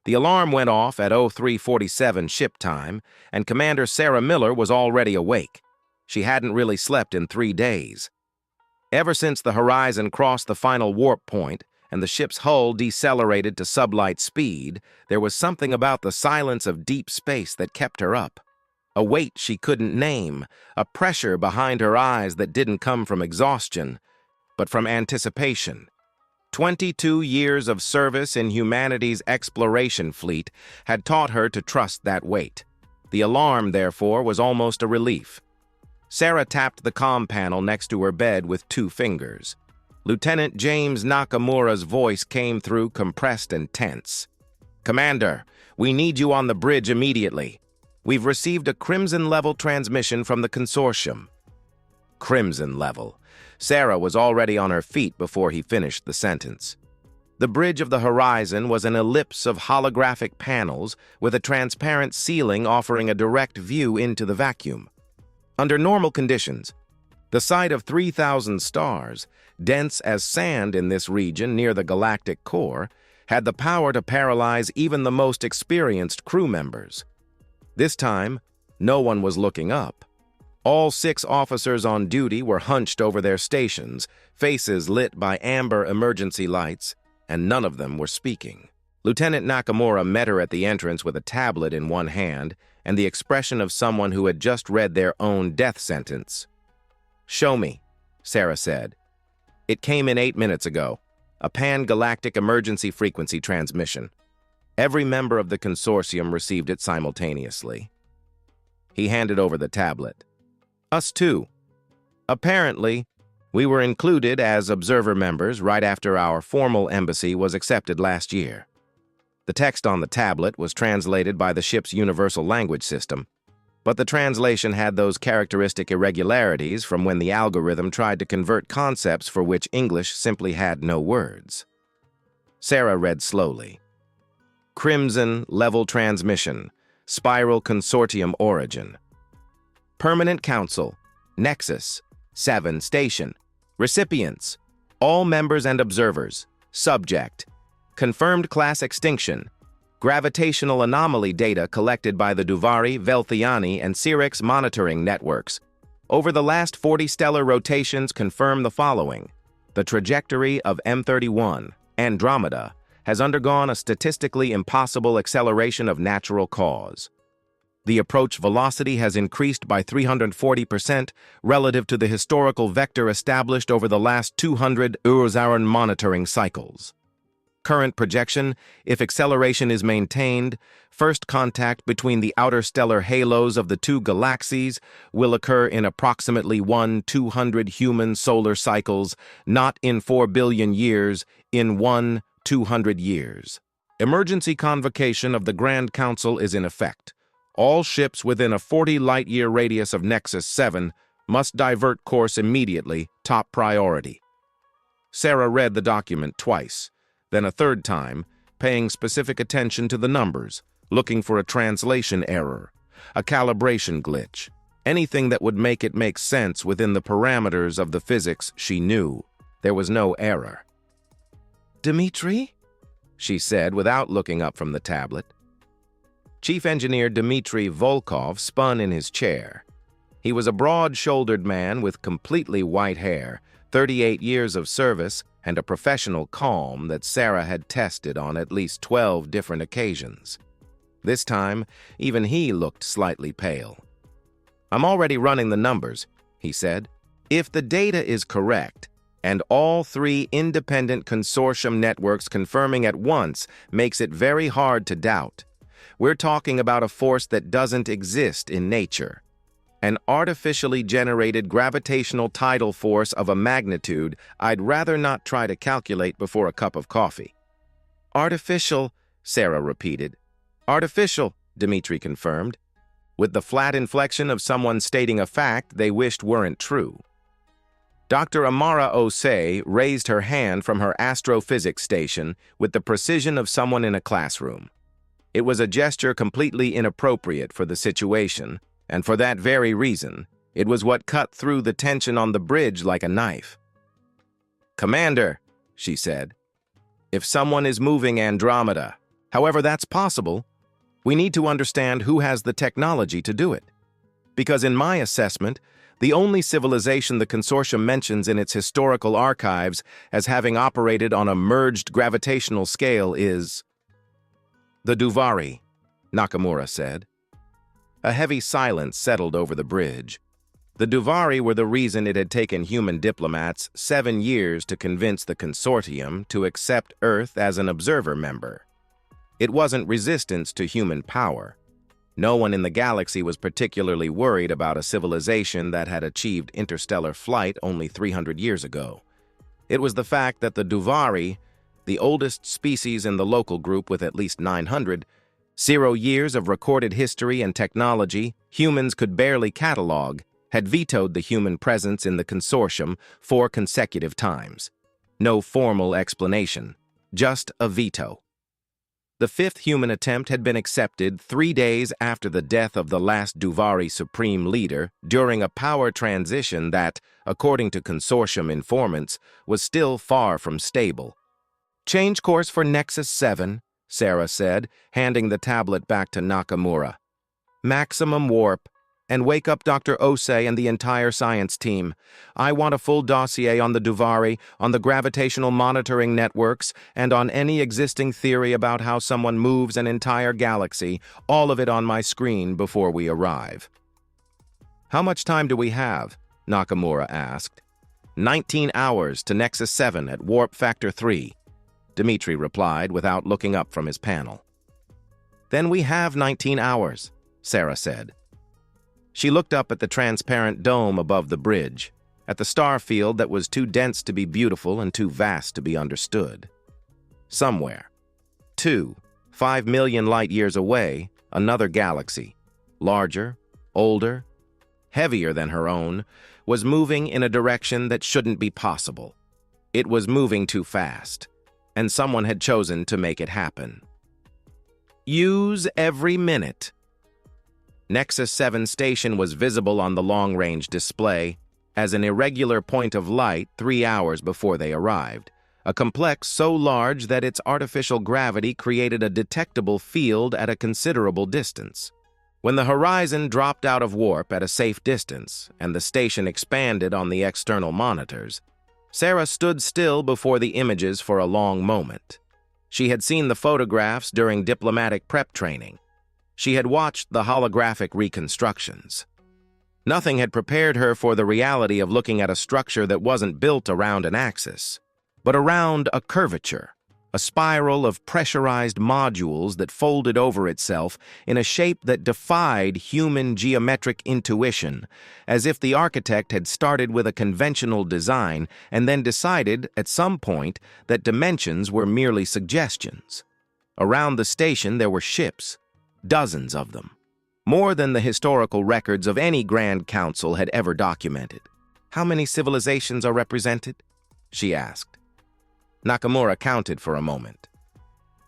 The alarm went off at 03:47 ship time, and Commander Sarah Miller was already awake. She hadn't really slept in 3 days. Ever since the horizon crossed the final warp point and the ship's hull decelerated to sublight speed, there was something about the silence of deep space that kept her up. A weight she couldn't name, a pressure behind her eyes that didn't come from exhaustion, but from anticipation. 22 years of service in humanity's exploration fleet had taught her to trust that weight. The alarm, therefore, was almost a relief. Sarah tapped the comm panel next to her bed with 2 fingers. Lieutenant James Nakamura's voice came through compressed and tense. "Commander, we need you on the bridge immediately. We've received a Crimson-level transmission from the consortium." Crimson level. Sarah was already on her feet before he finished the sentence. The bridge of the horizon was an ellipse of holographic panels with a transparent ceiling offering a direct view into the vacuum. Under normal conditions, the sight of 3,000 stars, dense as sand in this region near the galactic core, had the power to paralyze even the most experienced crew members. This time, no one was looking up. All 6 officers on duty were hunched over their stations, faces lit by amber emergency lights, and none of them were speaking. Lieutenant Nakamura met her at the entrance with a tablet in one hand and the expression of someone who had just read their own death sentence. "Show me," Sarah said. "It came in 8 minutes ago. A pan-galactic emergency frequency transmission." Every member of the consortium received it simultaneously. He handed over the tablet. "Us too. Apparently, we were included as observer members right after our formal embassy was accepted last year." The text on the tablet was translated by the ship's universal language system, but the translation had those characteristic irregularities from when the algorithm tried to convert concepts for which English simply had no words. Sarah read slowly. "Crimson level transmission, spiral consortium origin. Permanent Council, Nexus, 7 Station. Recipients, all members and observers. Subject, confirmed class extinction. Gravitational anomaly data collected by the Duvari, Velthiani, and Syrinx monitoring networks. Over the last 40 stellar rotations confirm the following. The trajectory of M31, Andromeda, has undergone a statistically impossible acceleration of natural cause. The approach velocity has increased by 340% relative to the historical vector established over the last 200 Urzaran monitoring cycles. Current projection, if acceleration is maintained, first contact between the outer stellar halos of the 2 galaxies will occur in approximately 1/200 human solar cycles, not in 4 billion years, in 1/200 years. Emergency convocation of the Grand Council is in effect. All ships within a 40 light-year radius of Nexus 7 must divert course immediately, top priority." Sarah read the document twice, then a third time, paying specific attention to the numbers, looking for a translation error, a calibration glitch, anything that would make it make sense within the parameters of the physics she knew. There was no error. "Dmitri?" she said without looking up from the tablet. Chief Engineer Dmitri Volkov spun in his chair. He was a broad-shouldered man with completely white hair, 38 years of service, and a professional calm that Sarah had tested on at least 12 different occasions. This time, even he looked slightly pale. "I'm already running the numbers," he said. "If the data is correct, and all 3 independent consortium networks confirming at once makes it very hard to doubt, we're talking about a force that doesn't exist in nature. An artificially generated gravitational tidal force of a magnitude I'd rather not try to calculate before a cup of coffee." "Artificial," Sarah repeated. "Artificial," Dmitri confirmed, with the flat inflection of someone stating a fact they wished weren't true. Dr. Amara Osei raised her hand from her astrophysics station with the precision of someone in a classroom. It was a gesture completely inappropriate for the situation, and for that very reason, it was what cut through the tension on the bridge like a knife. "Commander," she said, "if someone is moving Andromeda, However that's possible, we need to understand who has the technology to do it. Because in my assessment, the only civilization the consortium mentions in its historical archives as having operated on a merged gravitational scale is the Duvari, Nakamura said. A heavy silence settled over the bridge. The Duvari were the reason it had taken human diplomats 7 years to convince the consortium to accept Earth as an observer member. It wasn't resistance to human power. No one in the galaxy was particularly worried about a civilization that had achieved interstellar flight only 300 years ago. It was the fact that the Duvari, the oldest species in the local group with at least 900, 0 years of recorded history and technology humans could barely catalog, had vetoed the human presence in the consortium 4 consecutive times. No formal explanation, just a veto. The 5th human attempt had been accepted 3 days after the death of the last Duvari supreme leader during a power transition that, according to consortium informants, was still far from stable. "Change course for Nexus 7, Sarah said, handing the tablet back to Nakamura. "Maximum warp, and wake up Dr. Osei and the entire science team. I want a full dossier on the Duvari, on the gravitational monitoring networks, and on any existing theory about how someone moves an entire galaxy, all of it on my screen before we arrive." "How much time do we have?" Nakamura asked. 19 hours to Nexus 7 at warp factor 3, Dmitri replied without looking up from his panel. "Then we have 19 hours, Sarah said. She looked up at the transparent dome above the bridge, at the star field that was too dense to be beautiful and too vast to be understood. Somewhere, 5 million light-years away, another galaxy, larger, older, heavier than her own, was moving in a direction that shouldn't be possible. It was moving too fast, and someone had chosen to make it happen. Use every minute. Nexus 7 station was visible on the long-range display as an irregular point of light 3 hours before they arrived, a complex so large that its artificial gravity created a detectable field at a considerable distance. When the horizon dropped out of warp at a safe distance and the station expanded on the external monitors, Sarah stood still before the images for a long moment. She had seen the photographs during diplomatic prep training. She had watched the holographic reconstructions. Nothing had prepared her for the reality of looking at a structure that wasn't built around an axis, but around a curvature, a spiral of pressurized modules that folded over itself in a shape that defied human geometric intuition, as if the architect had started with a conventional design and then decided at some point that dimensions were merely suggestions. Around the station there were ships, dozens of them, more than the historical records of any Grand Council had ever documented. "How many civilizations are represented?" she asked. Nakamura counted for a moment.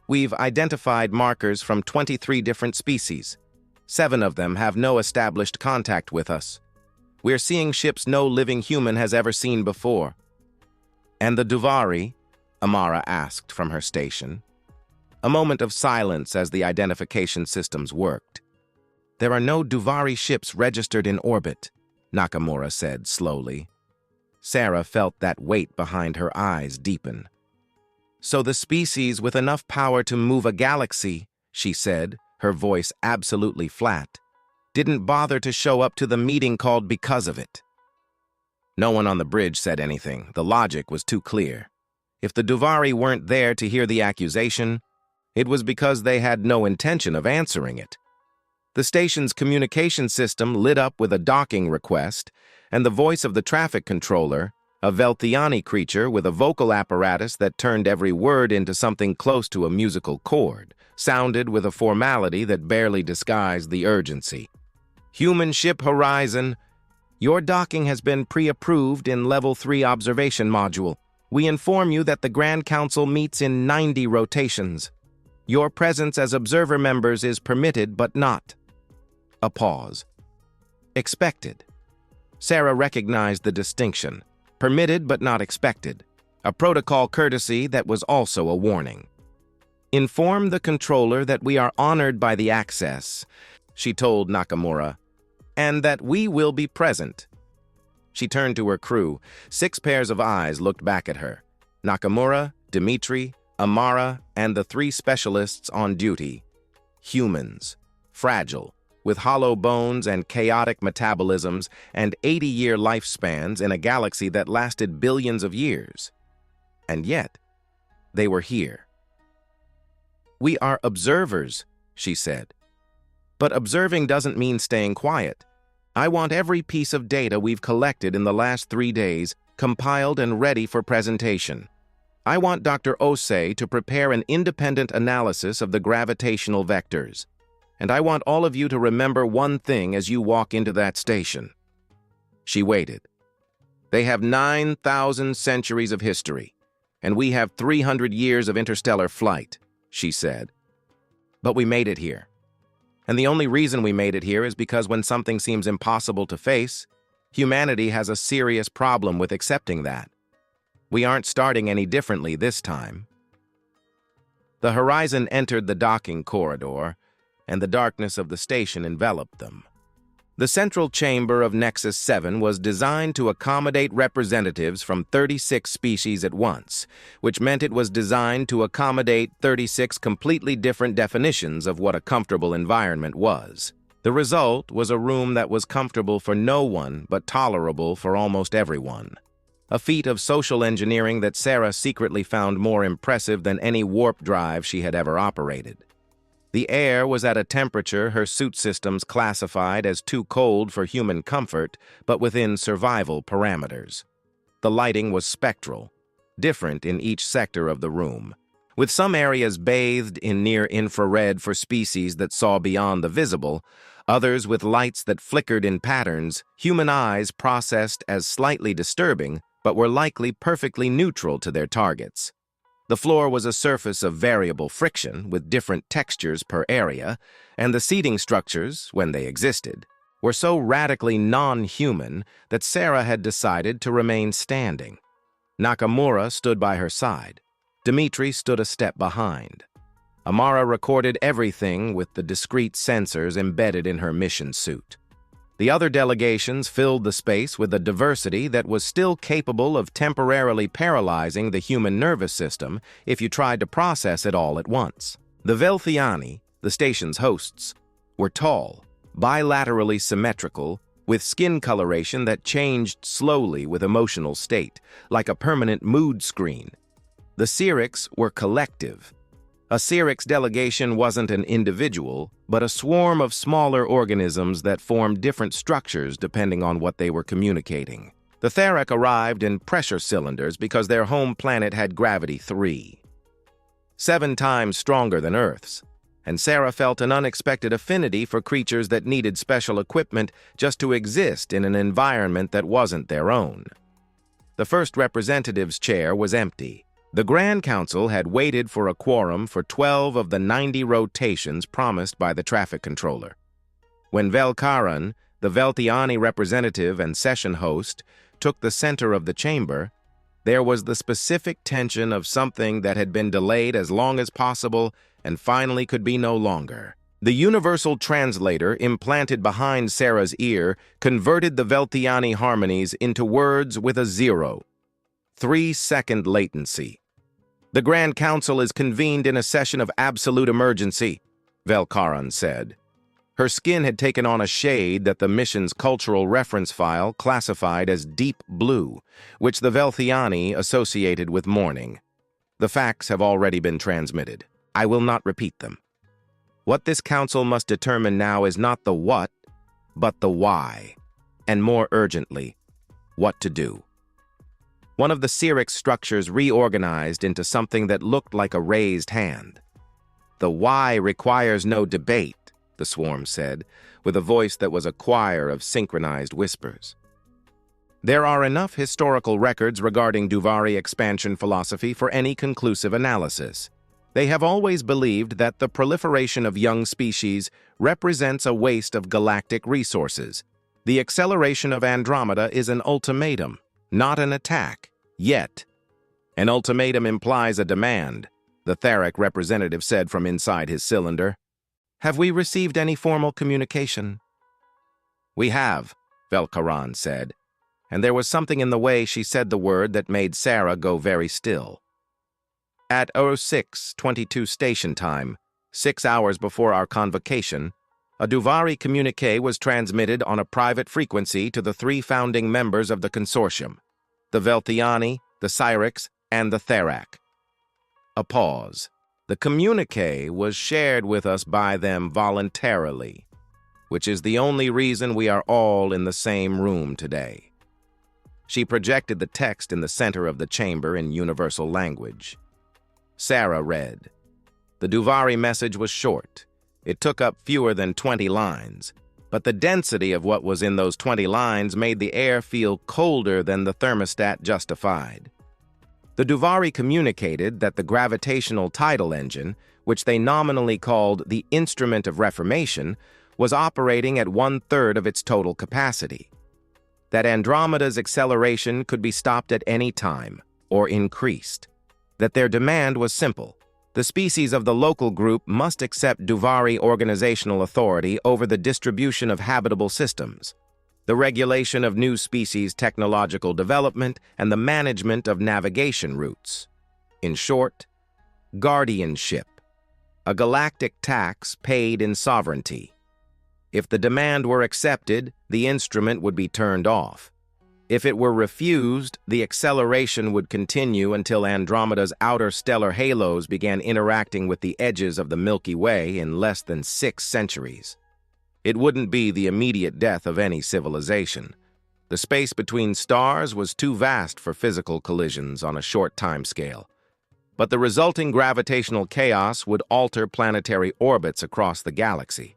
"We've identified markers from 23 different species. 7 of them have no established contact with us. We're seeing ships no living human has ever seen before." "And the Duvari?" Amara asked from her station. A moment of silence as the identification systems worked. "There are no Duvari ships registered in orbit," Nakamura said slowly. Sarah felt that weight behind her eyes deepen. "So the species with enough power to move a galaxy," she said, her voice absolutely flat, "didn't bother to show up to the meeting called because of it." No one on the bridge said anything. The logic was too clear. If the Duvari weren't there to hear the accusation, it was because they had no intention of answering it. The station's communication system lit up with a docking request, and the voice of the traffic controller, a Velthiani creature with a vocal apparatus that turned every word into something close to a musical chord, sounded with a formality that barely disguised the urgency. "Human ship Horizon, your docking has been pre-approved in Level 3 observation module. We inform you that the Grand Council meets in 90 rotations. Your presence as observer members is permitted but not." A pause. Expected. Sarah recognized the distinction. Permitted but not expected. A protocol courtesy that was also a warning. "Inform the controller that we are honored by the access," she told Nakamura, "and that we will be present." She turned to her crew. 6 pairs of eyes looked back at her. Nakamura, Dimitri, Amara, and the 3 specialists on duty. Humans. Fragile, with hollow bones and chaotic metabolisms and 80-year lifespans in a galaxy that lasted billions of years. And yet, they were here. "We are observers," she said. "But observing doesn't mean staying quiet. I want every piece of data we've collected in the last 3 days compiled and ready for presentation. I want Dr. Osei to prepare an independent analysis of the gravitational vectors. And I want all of you to remember one thing as you walk into that station." She waited. "They have 9,000 centuries of history, and we have 300 years of interstellar flight," she said. "But we made it here. And the only reason we made it here is because when something seems impossible to face, humanity has a serious problem with accepting that. We aren't starting any differently this time." The Horizon entered the docking corridor, and the darkness of the station enveloped them. The central chamber of Nexus 7 was designed to accommodate representatives from 36 species at once, which meant it was designed to accommodate 36 completely different definitions of what a comfortable environment was. The result was a room that was comfortable for no one but tolerable for almost everyone. A feat of social engineering that Sarah secretly found more impressive than any warp drive she had ever operated. The air was at a temperature her suit systems classified as too cold for human comfort, but within survival parameters. The lighting was spectral, different in each sector of the room, with some areas bathed in near-infrared for species that saw beyond the visible, others with lights that flickered in patterns human eyes processed as slightly disturbing, but were likely perfectly neutral to their targets. The floor was a surface of variable friction with different textures per area, and the seating structures, when they existed, were so radically non-human that Sarah had decided to remain standing. Nakamura stood by her side. Dimitri stood a step behind. Amara recorded everything with the discrete sensors embedded in her mission suit. The other delegations filled the space with a diversity that was still capable of temporarily paralyzing the human nervous system if you tried to process it all at once. The Velthiani, the station's hosts, were tall, bilaterally symmetrical, with skin coloration that changed slowly with emotional state, like a permanent mood screen. The Syrics were collective. A Syrics delegation wasn't an individual, but a swarm of smaller organisms that formed different structures depending on what they were communicating. The Theric arrived in pressure cylinders because their home planet had gravity 3, 7 times stronger than Earth's, and Sarah felt an unexpected affinity for creatures that needed special equipment just to exist in an environment that wasn't their own. The first representative's chair was empty. The Grand Council had waited for a quorum for 12 of the 90 rotations promised by the traffic controller. When Velkaran, the Velthiani representative and session host, took the center of the chamber, there was the specific tension of something that had been delayed as long as possible and finally could be no longer. The universal translator implanted behind Sarah's ear converted the Velthiani harmonies into words with a 0. 3-second latency. "The Grand Council is convened in a session of absolute emergency," Velkaran said. Her skin had taken on a shade that the mission's cultural reference file classified as deep blue, which the Velthiani associated with mourning. "The facts have already been transmitted. I will not repeat them. What this council must determine now is not the what, but the why, and more urgently, what to do." One of the Syric structures reorganized into something that looked like a raised hand. "The why requires no debate," the swarm said, with a voice that was a choir of synchronized whispers. There are enough historical records regarding Duvari expansion philosophy for any conclusive analysis. They have always believed that the proliferation of young species represents a waste of galactic resources. The acceleration of Andromeda is an ultimatum, not an attack, yet. An ultimatum implies a demand. the Theric representative said from inside his cylinder. "Have we received any formal communication?" "We have," Velkaran said, and there was something in the way she said the word that made Sarah go very still. At 06:22 station time, 6 hours before our convocation, a Duvari communique was transmitted on a private frequency to the 3 founding members of the consortium, the Velthiani, the Cyrex, and the Therac. A pause. The communique was shared with us by them voluntarily, which is the only reason we are all in the same room today. She projected the text in the center of the chamber in universal language. Sarah read. The Duvari message was short. It took up fewer than 20 lines, but the density of what was in those 20 lines made the air feel colder than the thermostat justified. The Duvari communicated that the gravitational tidal engine, which they nominally called the Instrument of Reformation, was operating at 1/3 of its total capacity. That Andromeda's acceleration could be stopped at any time, or increased. That their demand was simple. The species of the local group must accept Duvari organizational authority over the distribution of habitable systems, the regulation of new species technological development, and the management of navigation routes. In short, guardianship, a galactic tax paid in sovereignty. If the demand were accepted, the instrument would be turned off. If it were refused, the acceleration would continue until Andromeda's outer stellar halos began interacting with the edges of the Milky Way in less than 6 centuries. It wouldn't be the immediate death of any civilization. The space between stars was too vast for physical collisions on a short time scale. But the resulting gravitational chaos would alter planetary orbits across the galaxy.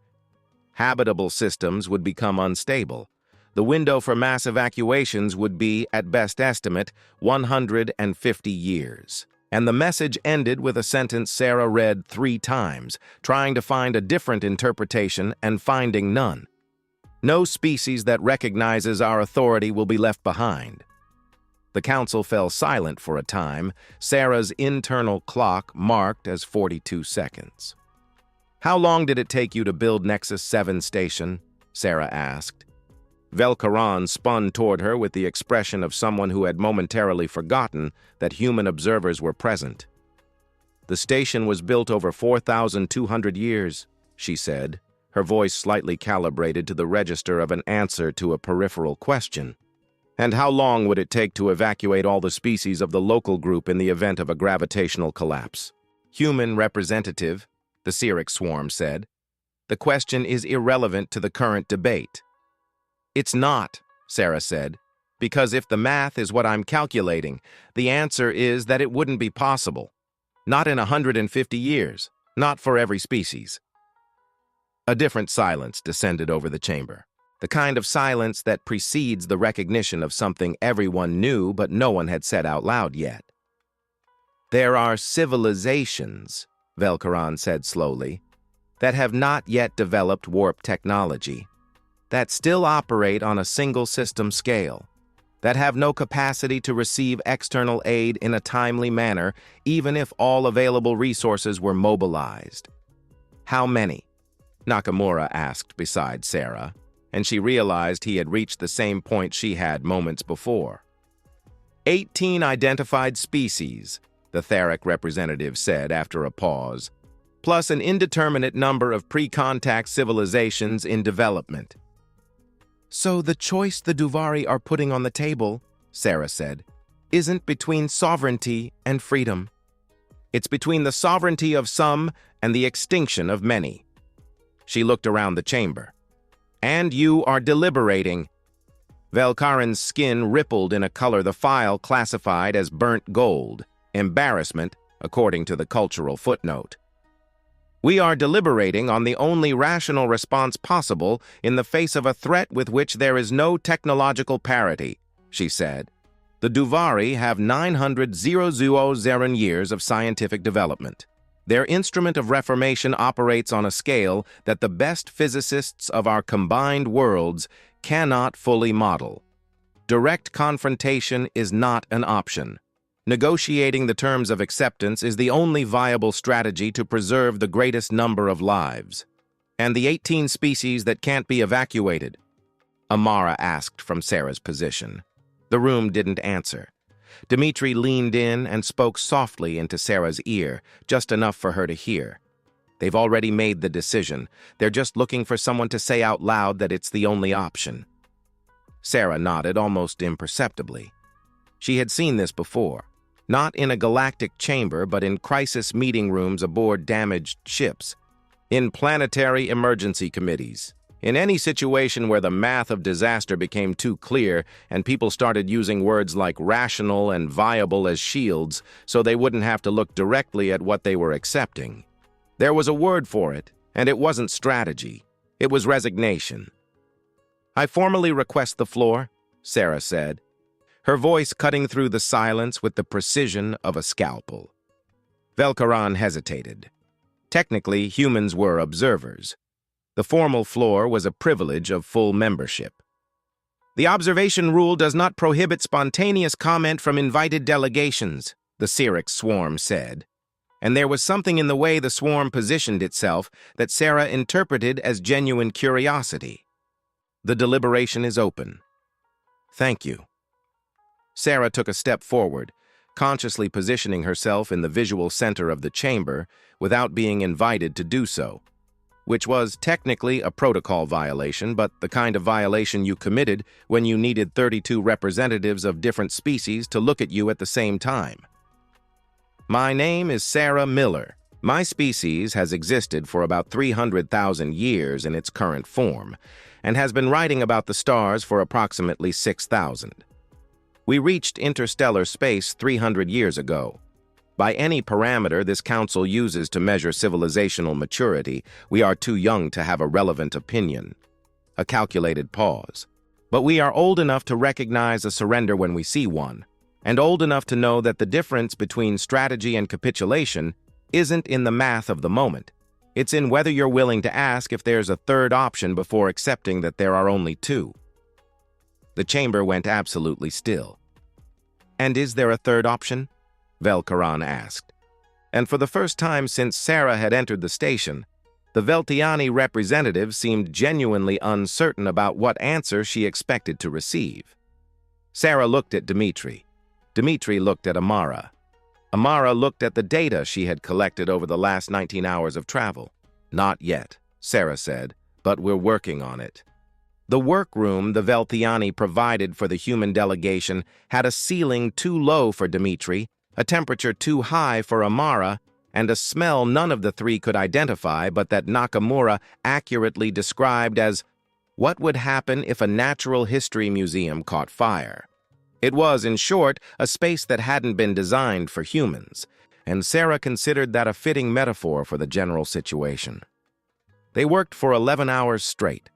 Habitable systems would become unstable. The window for mass evacuations would be, at best estimate, 150 years. And the message ended with a sentence Sarah read 3 times, trying to find a different interpretation and finding none. No species that recognizes our authority will be left behind. The council fell silent for a time, Sarah's internal clock marked as 42 seconds. "How long did it take you to build Nexus 7 station?" Sarah asked. Velkaran spun toward her with the expression of someone who had momentarily forgotten that human observers were present. "The station was built over 4,200 years, she said, her voice slightly calibrated to the register of an answer to a peripheral question. "And how long would it take to evacuate all the species of the local group in the event of a gravitational collapse?" "Human representative," the Cyrex swarm said. "The question is irrelevant to the current debate." "It's not," Sarah said, "because if the math is what I'm calculating, the answer is that it wouldn't be possible. Not in 150 years, not for every species." A different silence descended over the chamber, the kind of silence that precedes the recognition of something everyone knew but no one had said out loud yet. "There are civilizations," Velkaran said slowly, "that have not yet developed warp technology, that still operate on a single system scale, that have no capacity to receive external aid in a timely manner, even if all available resources were mobilized." "How many?" Nakamura asked beside Sarah, and she realized he had reached the same point she had moments before. 18 identified species, the Theric representative said after a pause, plus an indeterminate number of pre-contact civilizations in development. "So the choice the Duvari are putting on the table," Sarah said, "isn't between sovereignty and freedom. It's between the sovereignty of some and the extinction of many." She looked around the chamber. "And you are deliberating." Velkaran's skin rippled in a color the file classified as burnt gold, embarrassment, according to the cultural footnote. "We are deliberating on the only rational response possible in the face of a threat with which there is no technological parity," she said. "The Duvari have 900,000 years of scientific development. Their instrument of reformation operates on a scale that the best physicists of our combined worlds cannot fully model. Direct confrontation is not an option. Negotiating the terms of acceptance is the only viable strategy to preserve the greatest number of lives. And the 18 species that can't be evacuated? Amara asked from Sarah's position. The room didn't answer. Dmitri leaned in and spoke softly into Sarah's ear, just enough for her to hear. They've already made the decision. They're just looking for someone to say out loud that it's the only option. Sarah nodded almost imperceptibly. She had seen this before. Not in a galactic chamber, but in crisis meeting rooms aboard damaged ships. In planetary emergency committees. In any situation where the math of disaster became too clear and people started using words like rational and viable as shields so they wouldn't have to look directly at what they were accepting. There was a word for it, and it wasn't strategy. It was resignation. "I formally request the floor," Sarah said, her voice cutting through the silence with the precision of a scalpel. Velkaran hesitated. Technically, humans were observers. The formal floor was a privilege of full membership. "The observation rule does not prohibit spontaneous comment from invited delegations," the Syric swarm said. And there was something in the way the swarm positioned itself that Sarah interpreted as genuine curiosity. "The deliberation is open." "Thank you." Sarah took a step forward, consciously positioning herself in the visual center of the chamber without being invited to do so, which was technically a protocol violation, but the kind of violation you committed when you needed 32 representatives of different species to look at you at the same time. "My name is Sarah Miller. My species has existed for about 300,000 years in its current form, and has been writing about the stars for approximately 6,000. We reached interstellar space 300 years ago. By any parameter this council uses to measure civilizational maturity, we are too young to have a relevant opinion." A calculated pause. "But we are old enough to recognize a surrender when we see one, and old enough to know that the difference between strategy and capitulation isn't in the math of the moment. It's in whether you're willing to ask if there's a third option before accepting that there are only two." The chamber went absolutely still. "And is there a third option?" Velkaran asked. And for the first time since Sarah had entered the station, the Veltiani representative seemed genuinely uncertain about what answer she expected to receive. Sarah looked at Dmitri. Dmitri looked at Amara. Amara looked at the data she had collected over the last 19 hours of travel. "Not yet," Sarah said, "but we're working on it." The workroom the Veltiani provided for the human delegation had a ceiling too low for Dmitri, a temperature too high for Amara, and a smell none of the three could identify but that Nakamura accurately described as, "What would happen if a natural history museum caught fire?" It was, in short, a space that hadn't been designed for humans, and Sarah considered that a fitting metaphor for the general situation. They worked for 11 hours straight.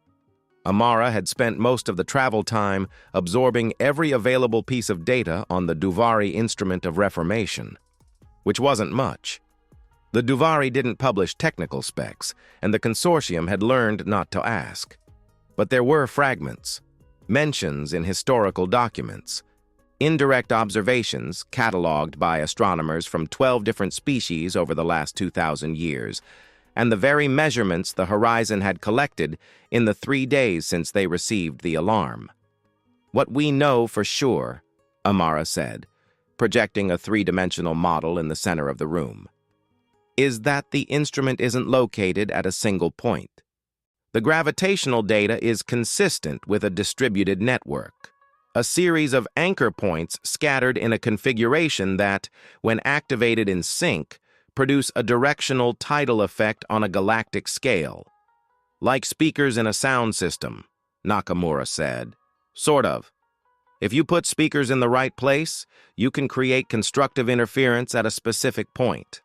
Amara had spent most of the travel time absorbing every available piece of data on the Duvari instrument of reformation, which wasn't much. The Duvari didn't publish technical specs, and the consortium had learned not to ask. But there were fragments, mentions in historical documents, indirect observations catalogued by astronomers from 12 different species over the last 2,000 years, and the very measurements the Horizon had collected in the 3 days since they received the alarm. "What we know for sure," Amara said, projecting a 3-dimensional model in the center of the room, "is that the instrument isn't located at a single point. The gravitational data is consistent with a distributed network, a series of anchor points scattered in a configuration that, when activated in sync, produce a directional tidal effect on a galactic scale. Like speakers in a sound system," Nakamura said. "Sort of. If you put speakers in the right place, you can create constructive interference at a specific point.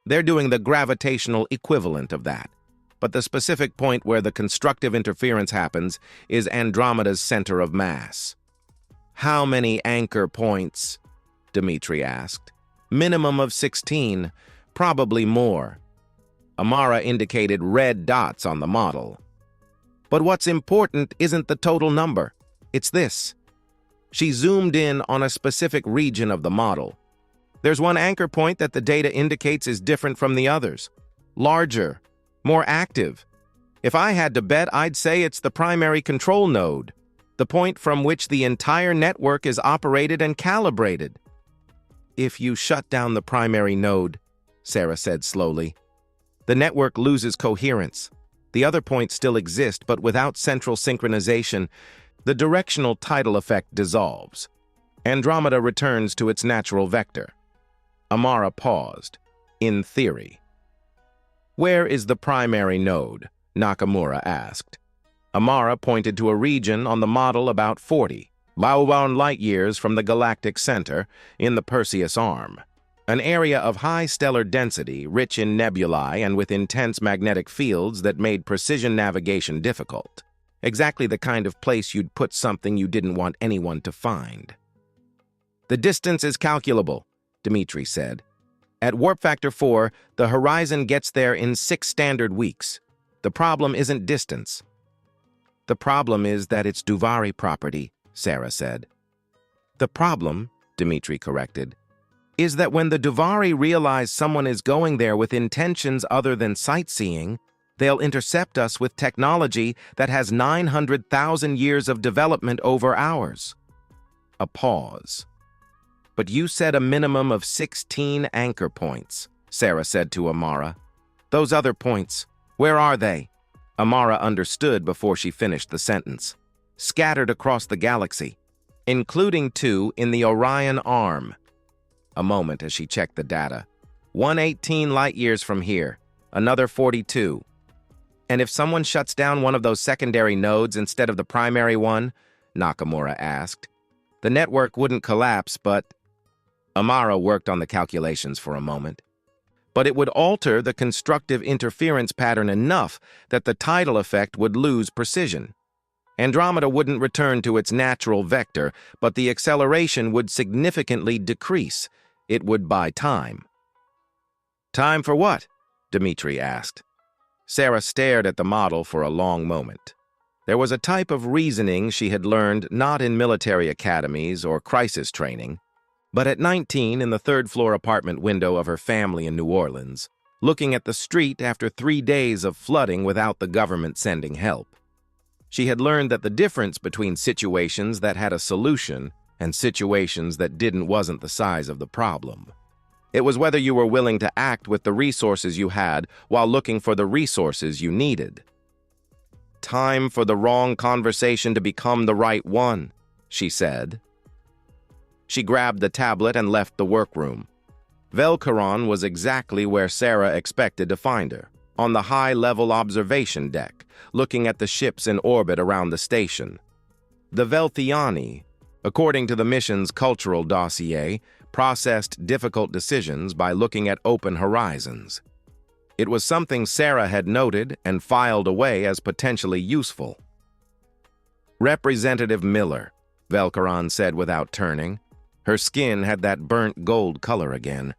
They're doing the gravitational equivalent of that, but the specific point where the constructive interference happens is Andromeda's center of mass." "How many anchor points?" Dmitri asked. "Minimum of 16. Probably more." Amara indicated red dots on the model. "But what's important isn't the total number. It's this." She zoomed in on a specific region of the model, There's one anchor point that the data indicates is different from the others. Larger, more active. If I had to bet, I'd say it's the primary control node, the point from which the entire network is operated and calibrated. If you shut down the primary node, Sarah said slowly, the network loses coherence. The other points still exist, but without central synchronization, the directional tidal effect dissolves. Andromeda returns to its natural vector. Amara paused. In theory. Where is the primary node? Nakamura asked. Amara pointed to a region on the model about 40 light-years from the galactic center in the Perseus Arm. An area of high stellar density, rich in nebulae and with intense magnetic fields that made precision navigation difficult. Exactly the kind of place you'd put something you didn't want anyone to find. The distance is calculable, Dmitri said. At warp factor 4, the horizon gets there in 6 standard weeks. The problem isn't distance. The problem is that it's Duvari property, Sarah said. The problem, Dmitri corrected, is that when the Duvari realize someone is going there with intentions other than sightseeing, they'll intercept us with technology that has 900,000 years of development over ours. A pause. But you said a minimum of 16 anchor points, Sarah said to Amara. Those other points, where are they? Amara understood before she finished the sentence. Scattered across the galaxy, including 2 in the Orion Arm. A moment as she checked the data. 118 light-years from here, another 42. And if someone shuts down one of those secondary nodes instead of the primary one, Nakamura asked, the network wouldn't collapse, but... Amara worked on the calculations for a moment. But it would alter the constructive interference pattern enough that the tidal effect would lose precision. Andromeda wouldn't return to its natural vector, but the acceleration would significantly decrease. It would buy time. Time for what? Dmitri asked. Sarah stared at the model for a long moment. There was a type of reasoning she had learned not in military academies or crisis training, but at 19 in the third-floor apartment window of her family in New Orleans, looking at the street after 3 days of flooding without the government sending help. She had learned that the difference between situations that had a solution and situations that didn't wasn't the size of the problem. It was whether you were willing to act with the resources you had while looking for the resources you needed. Time for the wrong conversation to become the right one, she said. She grabbed the tablet and left the workroom. Velkaron was exactly where Sarah expected to find her, on the high-level observation deck, looking at the ships in orbit around the station. The Velthiani, according to the mission's cultural dossier, processed difficult decisions by looking at open horizons. It was something Sarah had noted and filed away as potentially useful. Representative Miller, Velkaron said without turning. Her skin had that burnt gold color again.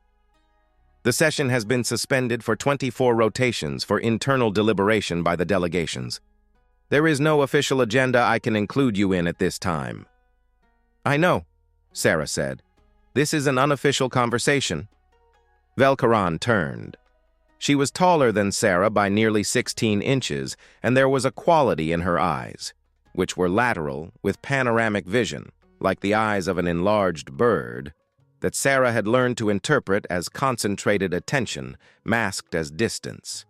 The session has been suspended for 24 rotations for internal deliberation by the delegations. There is no official agenda I can include you in at this time. I know, Sarah said. This is an unofficial conversation. Velkaron turned. She was taller than Sarah by nearly 16 inches, and there was a quality in her eyes, which were lateral with panoramic vision, like the eyes of an enlarged bird, that Sarah had learned to interpret as concentrated attention, masked as distance.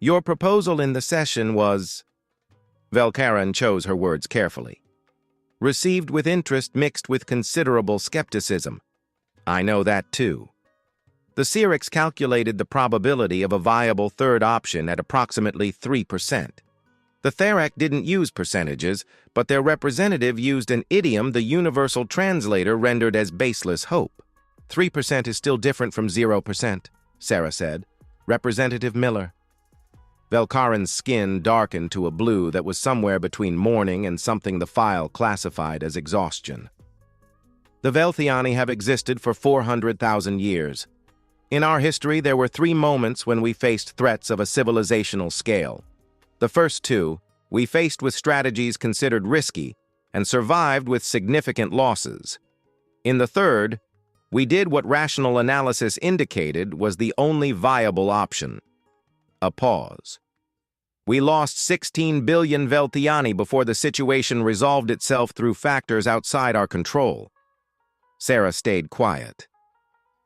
Your proposal in the session was... Velkaron chose her words carefully. Received with interest mixed with considerable skepticism. I know that too. The Syrinx calculated the probability of a viable third option at approximately 3%. The Therac didn't use percentages, but their representative used an idiom the universal translator rendered as baseless hope. 3% is still different from 0%, Sarah said. Representative Miller. Velkaron's skin darkened to a blue that was somewhere between mourning and something the file classified as exhaustion. The Velthiani have existed for 400,000 years. In our history, there were 3 moments when we faced threats of a civilizational scale. The first 2, we faced with strategies considered risky and survived with significant losses. In the third, We did what rational analysis indicated was the only viable option. A pause. We lost 16 billion Velthiani before the situation resolved itself through factors outside our control. Sarah stayed quiet.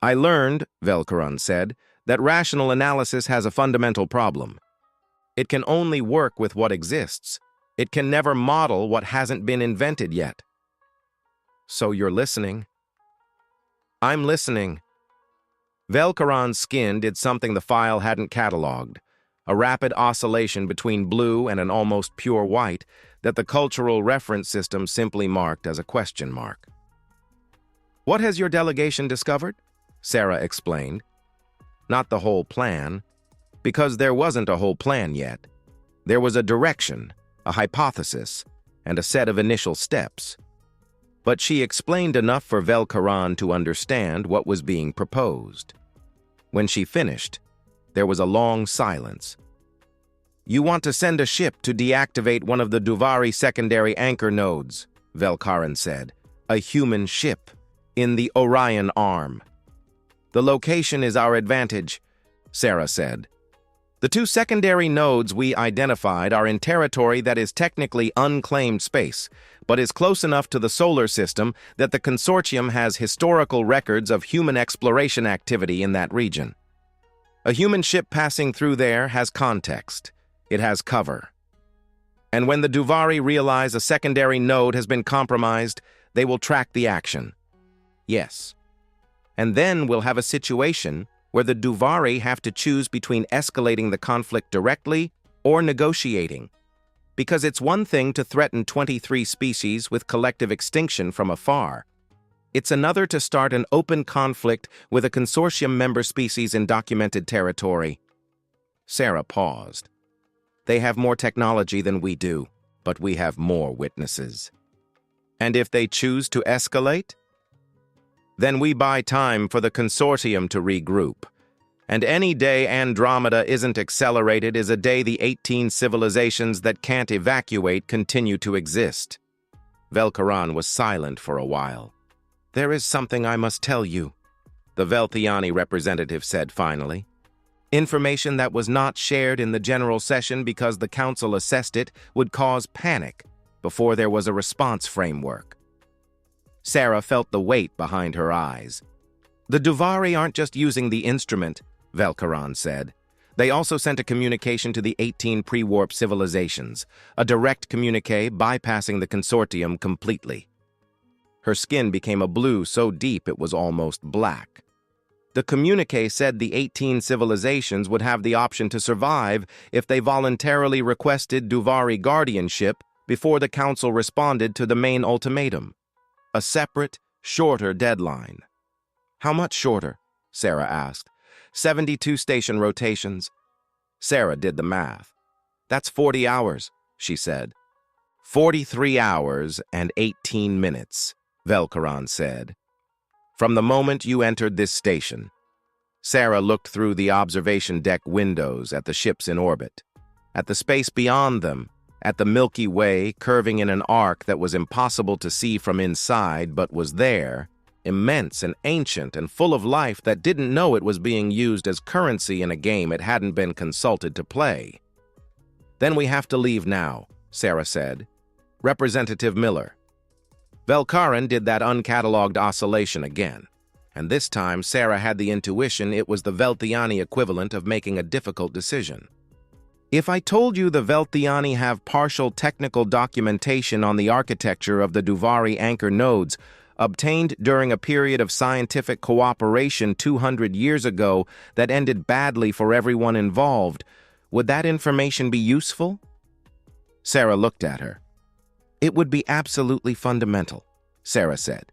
I learned, Velkaran said, that rational analysis has a fundamental problem. It can only work with what exists. It can never model what hasn't been invented yet. So you're listening? I'm listening. Velkaran's skin did something the file hadn't cataloged, a rapid oscillation between blue and an almost pure white that the cultural reference system simply marked as a question mark. What has your delegation discovered? Sarah explained. Not the whole plan, because there wasn't a whole plan yet. There was a direction, a hypothesis, and a set of initial steps. But she explained enough for Velkaran to understand what was being proposed. When she finished, there was a long silence. You want to send a ship to deactivate one of the Duvari secondary anchor nodes, Velkaran said. A human ship, in the Orion Arm. The location is our advantage, Sarah said. The two secondary nodes we identified are in territory that is technically unclaimed space, but is close enough to the solar system that the consortium has historical records of human exploration activity in that region. A human ship passing through there has context. It has cover. And when the Duvari realize a secondary node has been compromised, they will track the action. Yes. And then we'll have a situation where the Duvari have to choose between escalating the conflict directly or negotiating. Because it's one thing to threaten 23 species with collective extinction from afar. It's another to start an open conflict with a consortium member species in documented territory. Sarah paused. They have more technology than we do, but we have more witnesses. And if they choose to escalate? Then we buy time for the consortium to regroup. And any day Andromeda isn't accelerated is a day the 18 civilizations that can't evacuate continue to exist. Velkaran was silent for a while. There is something I must tell you, the Velthiani representative said finally. Information that was not shared in the general session because the council assessed it would cause panic before there was a response framework. Sarah felt the weight behind her eyes. The Duvari aren't just using the instrument, Velkaran said. They also sent a communication to the 18 pre-warp civilizations, a direct communique bypassing the consortium completely. Her skin became a blue so deep it was almost black. The communique said the 18 civilizations would have the option to survive if they voluntarily requested Duvari guardianship before the council responded to the main ultimatum. A separate, shorter deadline. How much shorter? Sarah asked. 72 station rotations. Sarah did the math. That's 40 hours, she said. 43 hours and 18 minutes, Velkaran said. From the moment you entered this station. Sarah looked through the observation deck windows at the ships in orbit, at the space beyond them, at the Milky Way curving in an arc that was impossible to see from inside but was there, immense and ancient and full of life that didn't know it was being used as currency in a game it hadn't been consulted to play. Then we have to leave now, Sarah said. Representative Miller. Velkaran did that uncatalogued oscillation again, and this time Sarah had the intuition it was the Velthiani equivalent of making a difficult decision. If I told you the Velthiani have partial technical documentation on the architecture of the Duvari anchor nodes, obtained during a period of scientific cooperation 200 years ago that ended badly for everyone involved, would that information be useful? Sarah looked at her. It would be absolutely fundamental, Sarah said.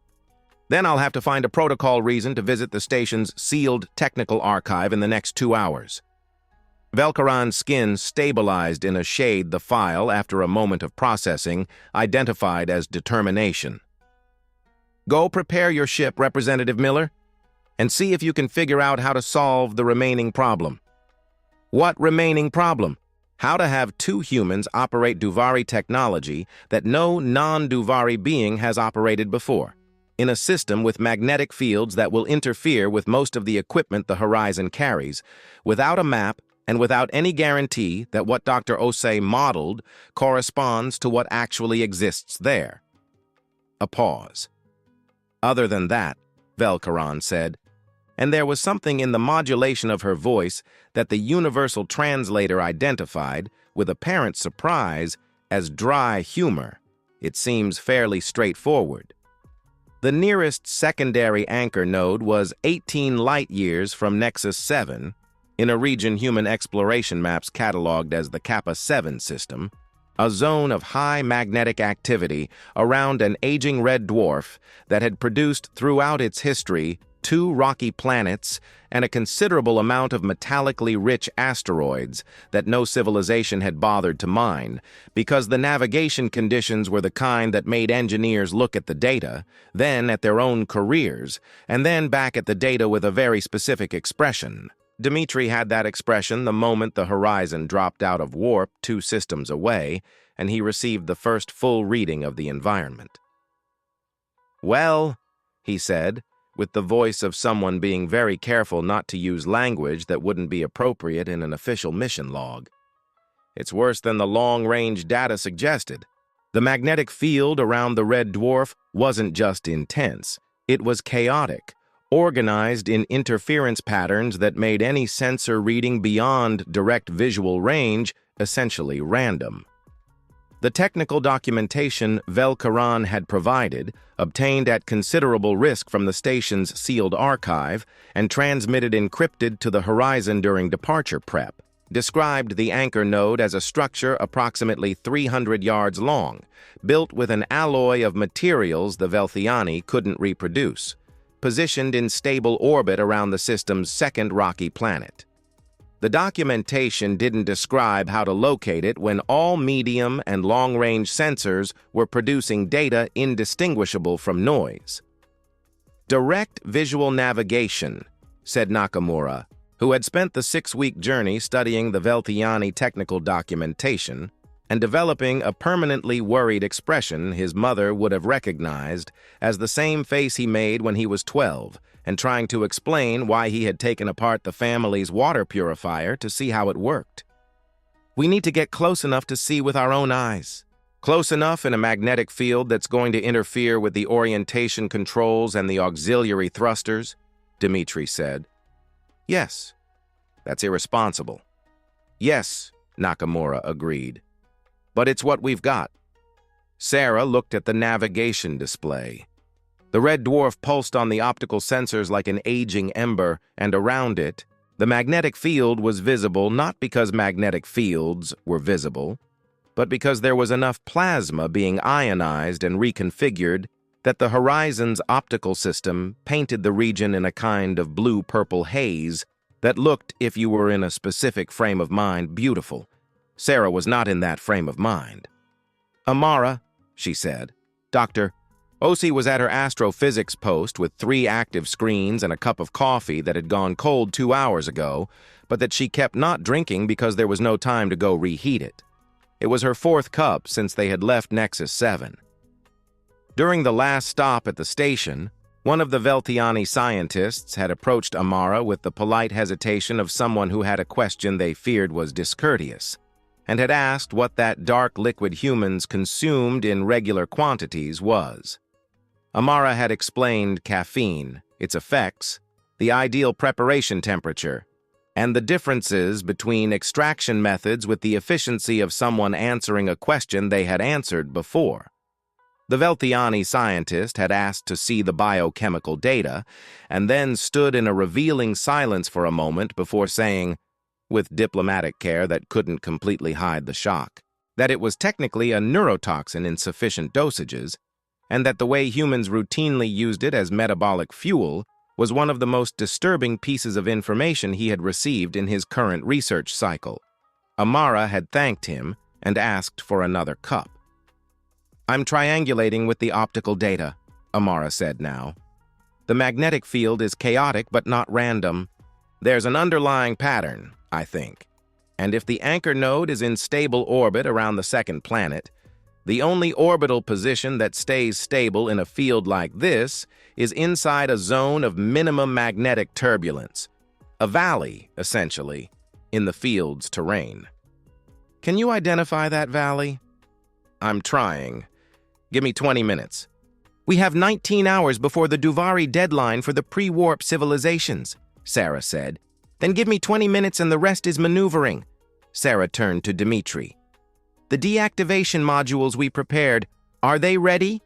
Then I'll have to find a protocol reason to visit the station's sealed technical archive in the next 2 hours. Velkaran's skin stabilized in a shade the file after a moment of processing, identified as determination. Go prepare your ship, Representative Miller, and see if you can figure out how to solve the remaining problem. What remaining problem? How to have 2 humans operate Duvari technology that no non-Duvari being has operated before. in a system with magnetic fields that will interfere with most of the equipment the horizon carries, without a map and without any guarantee that what Dr. Osei modeled corresponds to what actually exists there. A pause. Other than that, Velkaran said, and there was something in the modulation of her voice that the universal translator identified, with apparent surprise, as dry humor. It seems fairly straightforward. The nearest secondary anchor node was 18 light-years from Nexus 7, in a region human exploration maps cataloged as the Kappa 7 system, a zone of high magnetic activity around an aging red dwarf that had produced throughout its history 2 rocky planets and a considerable amount of metallically rich asteroids that no civilization had bothered to mine, because the navigation conditions were the kind that made engineers look at the data, then at their own careers, and then back at the data with a very specific expression. Dmitri had that expression the moment the horizon dropped out of warp 2 systems away, and he received the first full reading of the environment. "Well," he said, with the voice of someone being very careful not to use language that wouldn't be appropriate in an official mission log. "It's worse than the long-range data suggested. The magnetic field around the red dwarf wasn't just intense, it was chaotic, organized in interference patterns that made any sensor reading beyond direct visual range essentially random. The technical documentation Velkaran had provided, obtained at considerable risk from the station's sealed archive and transmitted encrypted to the horizon during departure prep, described the anchor node as a structure approximately 300 yards long, built with an alloy of materials the Velthiani couldn't reproduce, positioned in stable orbit around the system's second rocky planet. The documentation didn't describe how to locate it when all medium and long-range sensors were producing data indistinguishable from noise. "Direct visual navigation," said Nakamura, who had spent the 6-week journey studying the Velthiani technical documentation and developing a permanently worried expression his mother would have recognized as the same face he made when he was 12, and trying to explain why he had taken apart the family's water purifier to see how it worked. "We need to get close enough to see with our own eyes. Close enough in a magnetic field that's going to interfere with the orientation controls and the auxiliary thrusters," Dmitri said. "Yes, that's irresponsible." "Yes," Nakamura agreed. "But it's what we've got." Sarah looked at the navigation display. The red dwarf pulsed on the optical sensors like an aging ember, and around it, the magnetic field was visible not because magnetic fields were visible, but because there was enough plasma being ionized and reconfigured that the horizon's optical system painted the region in a kind of blue-purple haze that looked, if you were in a specific frame of mind, beautiful. Sarah was not in that frame of mind. "Amara," she said, "Dr. Osi was at her astrophysics post with 3 active screens and a cup of coffee that had gone cold 2 hours ago, but that she kept not drinking because there was no time to go reheat it. It was her 4th cup since they had left Nexus 7. During the last stop at the station, one of the Velthiani scientists had approached Amara with the polite hesitation of someone who had a question they feared was discourteous, and had asked what that dark liquid humans consumed in regular quantities was. Amara had explained caffeine, its effects, the ideal preparation temperature, and the differences between extraction methods with the efficiency of someone answering a question they had answered before. The Velthiani scientist had asked to see the biochemical data, and then stood in a revealing silence for a moment before saying, with diplomatic care that couldn't completely hide the shock, that it was technically a neurotoxin in sufficient dosages, and that the way humans routinely used it as metabolic fuel was one of the most disturbing pieces of information he had received in his current research cycle. Amara had thanked him and asked for another cup. "I'm triangulating with the optical data," Amara said now. "The magnetic field is chaotic but not random. There's an underlying pattern, I think. And if the anchor node is in stable orbit around the second planet, The only orbital position that stays stable in a field like this is inside a zone of minimum magnetic turbulence, a valley, essentially, in the field's terrain. Can you identify that valley? I'm trying. Give me 20 minutes. We have 19 hours before the Duvari deadline for the pre-warp civilizations, Sarah said. Then give me 20 minutes and the rest is maneuvering. Sarah turned to Dmitri. The deactivation modules we prepared, are they ready?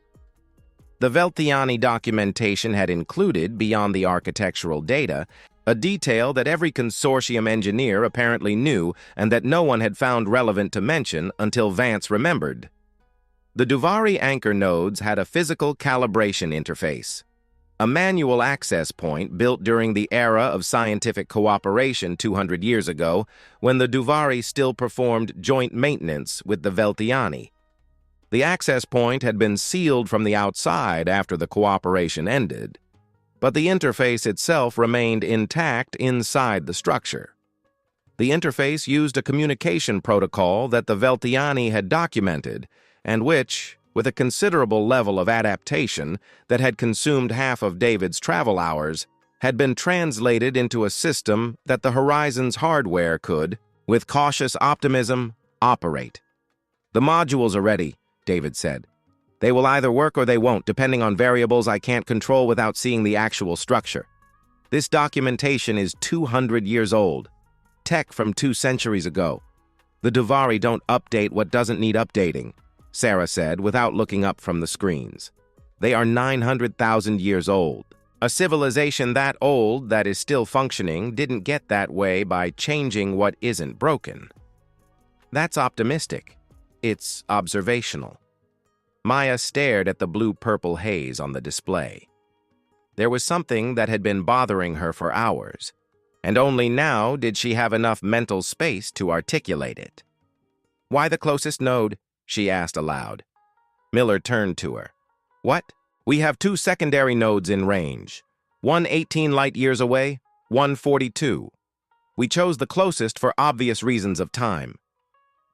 The Velthiani documentation had included, beyond the architectural data, a detail that every consortium engineer apparently knew and that no one had found relevant to mention until Vance remembered. The Duvari anchor nodes had a physical calibration interface, a manual access point built during the era of scientific cooperation 200 years ago, when the Duvari still performed joint maintenance with the Velthiani. The access point had been sealed from the outside after the cooperation ended, but the interface itself remained intact inside the structure. The interface used a communication protocol that the Velthiani had documented, and which, with a considerable level of adaptation that had consumed half of David's travel hours, had been translated into a system that the Horizon's hardware could, with cautious optimism, operate. The modules are ready, David said. They will either work or they won't, depending on variables I can't control without seeing the actual structure. This documentation is 200 years old. Tech from 2 centuries ago. The Duvari don't update what doesn't need updating, Sarah said without looking up from the screens. They are 900,000 years old. A civilization that old that is still functioning didn't get that way by changing what isn't broken. That's optimistic. It's observational. Maya stared at the blue-purple haze on the display. There was something that had been bothering her for hours, and only now did she have enough mental space to articulate it. Why the closest node? She asked aloud. Miller turned to her. What? We have 2 secondary nodes in range. One 18 light-years away, one 42. We chose the closest for obvious reasons of time.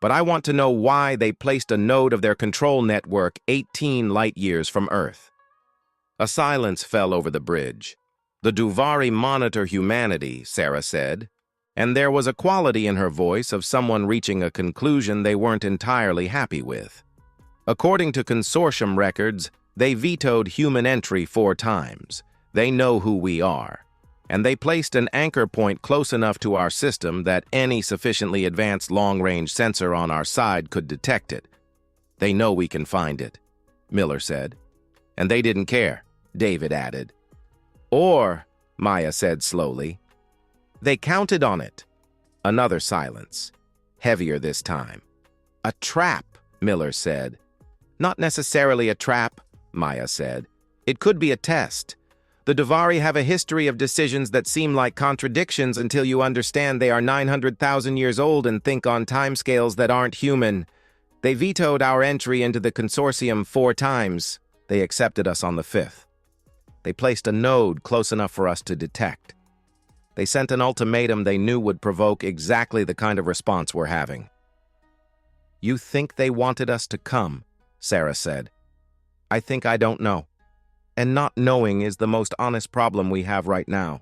But I want to know why they placed a node of their control network 18 light-years from Earth. A silence fell over the bridge. The Duvari monitor humanity, Sarah said, and there was a quality in her voice of someone reaching a conclusion they weren't entirely happy with. According to consortium records, they vetoed human entry 4 times. They know who we are. And they placed an anchor point close enough to our system that any sufficiently advanced long-range sensor on our side could detect it. They know we can find it, Miller said. And they didn't care, David added. Or, Maya said slowly, they counted on it. Another silence, heavier this time. A trap, Miller said. Not necessarily a trap, Maya said. It could be a test. The Duvari have a history of decisions that seem like contradictions until you understand they are 900,000 years old and think on timescales that aren't human. They vetoed our entry into the consortium 4 times. They accepted us on the 5th. They placed a node close enough for us to detect. They sent an ultimatum they knew would provoke exactly the kind of response we're having. You think they wanted us to come, Sarah said. I think I don't know. And not knowing is the most honest problem we have right now.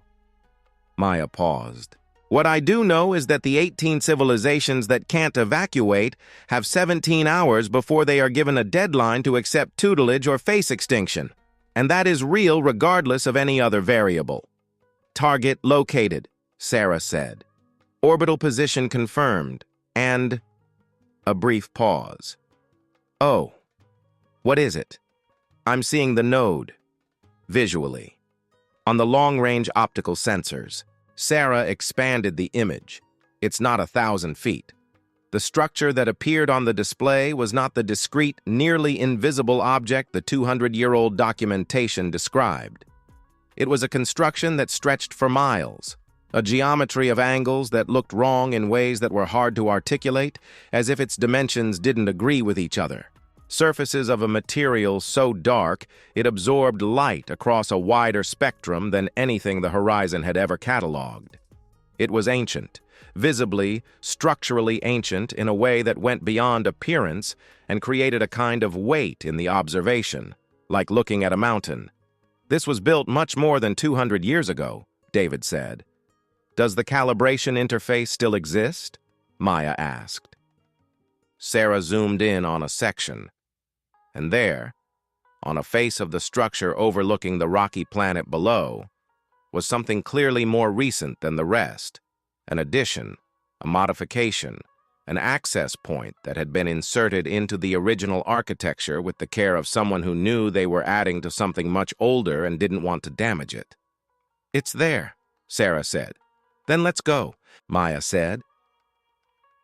Maya paused. What I do know is that the 18 civilizations that can't evacuate have 17 hours before they are given a deadline to accept tutelage or face extinction. And that is real regardless of any other variable. Target located, Sarah said. Orbital position confirmed, and... A brief pause. Oh, what is it? I'm seeing the node. Visually. On the long-range optical sensors, Sarah expanded the image. It's not 1,000 feet. The structure that appeared on the display was not the discrete, nearly invisible object the 200-year-old documentation described. It was a construction that stretched for miles, a geometry of angles that looked wrong in ways that were hard to articulate, as if its dimensions didn't agree with each other. Surfaces of a material so dark it absorbed light across a wider spectrum than anything the Horizon had ever catalogued. It was ancient, visibly, structurally ancient in a way that went beyond appearance and created a kind of weight in the observation, like looking at a mountain. "This was built much more than 200 years ago," David said. "Does the calibration interface still exist?" Maya asked. Sarah zoomed in on a section, and there, on a face of the structure overlooking the rocky planet below, was something clearly more recent than the rest, an addition, a modification, an access point that had been inserted into the original architecture with the care of someone who knew they were adding to something much older and didn't want to damage it. "It's there," Sarah said. "Then let's go," Maya said.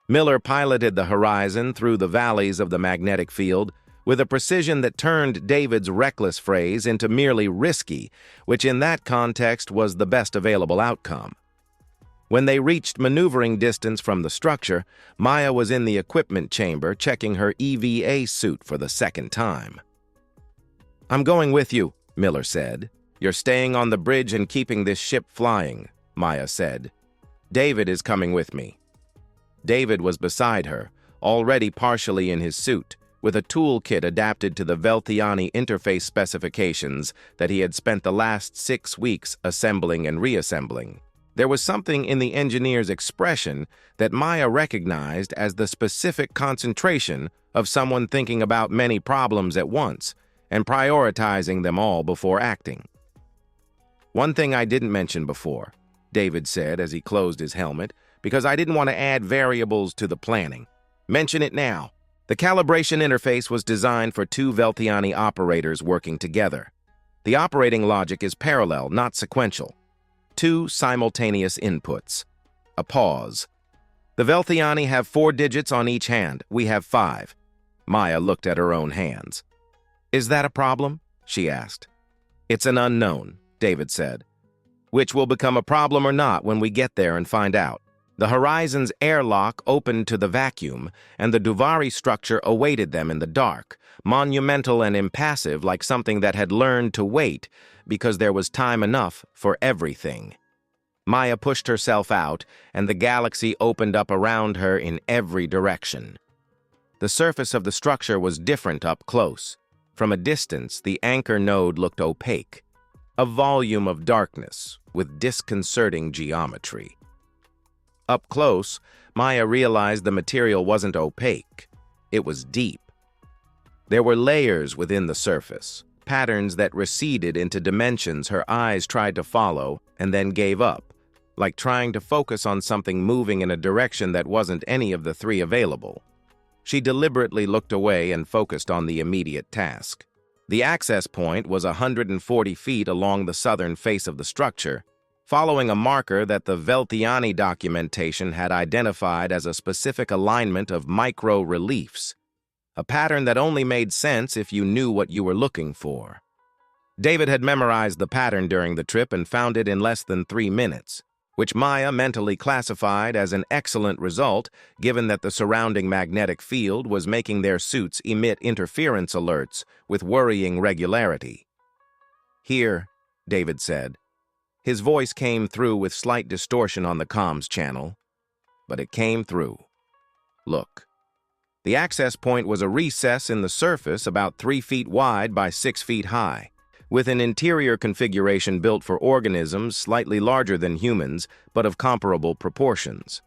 Miller piloted the Horizon through the valleys of the magnetic field with a precision that turned David's reckless phrase into merely risky, which in that context was the best available outcome. When they reached maneuvering distance from the structure, Maya was in the equipment chamber checking her EVA suit for the second time. "I'm going with you," Miller said. "You're staying on the bridge and keeping this ship flying," Maya said. "David is coming with me." David was beside her, already partially in his suit, with a toolkit adapted to the Velthiani interface specifications that he had spent the last 6 weeks assembling and reassembling. There was something in the engineer's expression that Maya recognized as the specific concentration of someone thinking about many problems at once and prioritizing them all before acting. "One thing I didn't mention before," David said as he closed his helmet, "because I didn't want to add variables to the planning. Mention it now. The calibration interface was designed for 2 Velthiani operators working together. The operating logic is parallel, not sequential. 2 simultaneous inputs. A pause. The Velthiani have 4 digits on each hand. We have 5. Maya looked at her own hands. "Is that a problem?" she asked. "It's an unknown," David said. "Which will become a problem or not when we get there and find out." The Horizon's airlock opened to the vacuum, and the Duvari structure awaited them in the dark, monumental and impassive like something that had learned to wait because there was time enough for everything. Maya pushed herself out, and the galaxy opened up around her in every direction. The surface of the structure was different up close. From a distance, the anchor node looked opaque, a volume of darkness with disconcerting geometry. Up close, Maya realized the material wasn't opaque. It was deep. There were layers within the surface, patterns that receded into dimensions her eyes tried to follow and then gave up, like trying to focus on something moving in a direction that wasn't any of the 3 available. She deliberately looked away and focused on the immediate task. The access point was 140 feet along the southern face of the structure, following a marker that the Velthiani documentation had identified as a specific alignment of micro-reliefs, a pattern that only made sense if you knew what you were looking for. David had memorized the pattern during the trip and found it in less than 3 minutes, which Maya mentally classified as an excellent result given that the surrounding magnetic field was making their suits emit interference alerts with worrying regularity. "Here," David said. His voice came through with slight distortion on the comms channel, but it came through. "Look." The access point was a recess in the surface about 3 feet wide by 6 feet high, with an interior configuration built for organisms slightly larger than humans, but of comparable proportions.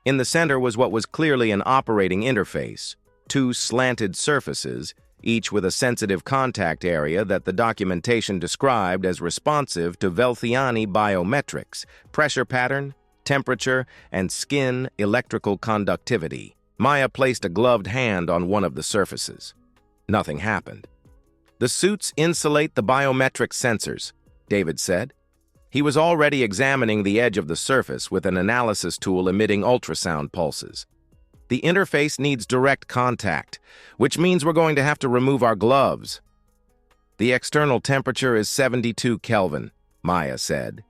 In the center was what was clearly an operating interface, 2 slanted surfaces, each with a sensitive contact area that the documentation described as responsive to Velthiani biometrics, pressure pattern, temperature, and skin electrical conductivity. Maya placed a gloved hand on one of the surfaces. Nothing happened. "The suits insulate the biometric sensors," David said. He was already examining the edge of the surface with an analysis tool emitting ultrasound pulses. "The interface needs direct contact, which means we're going to have to remove our gloves." "The external temperature is 72 Kelvin, Maya said.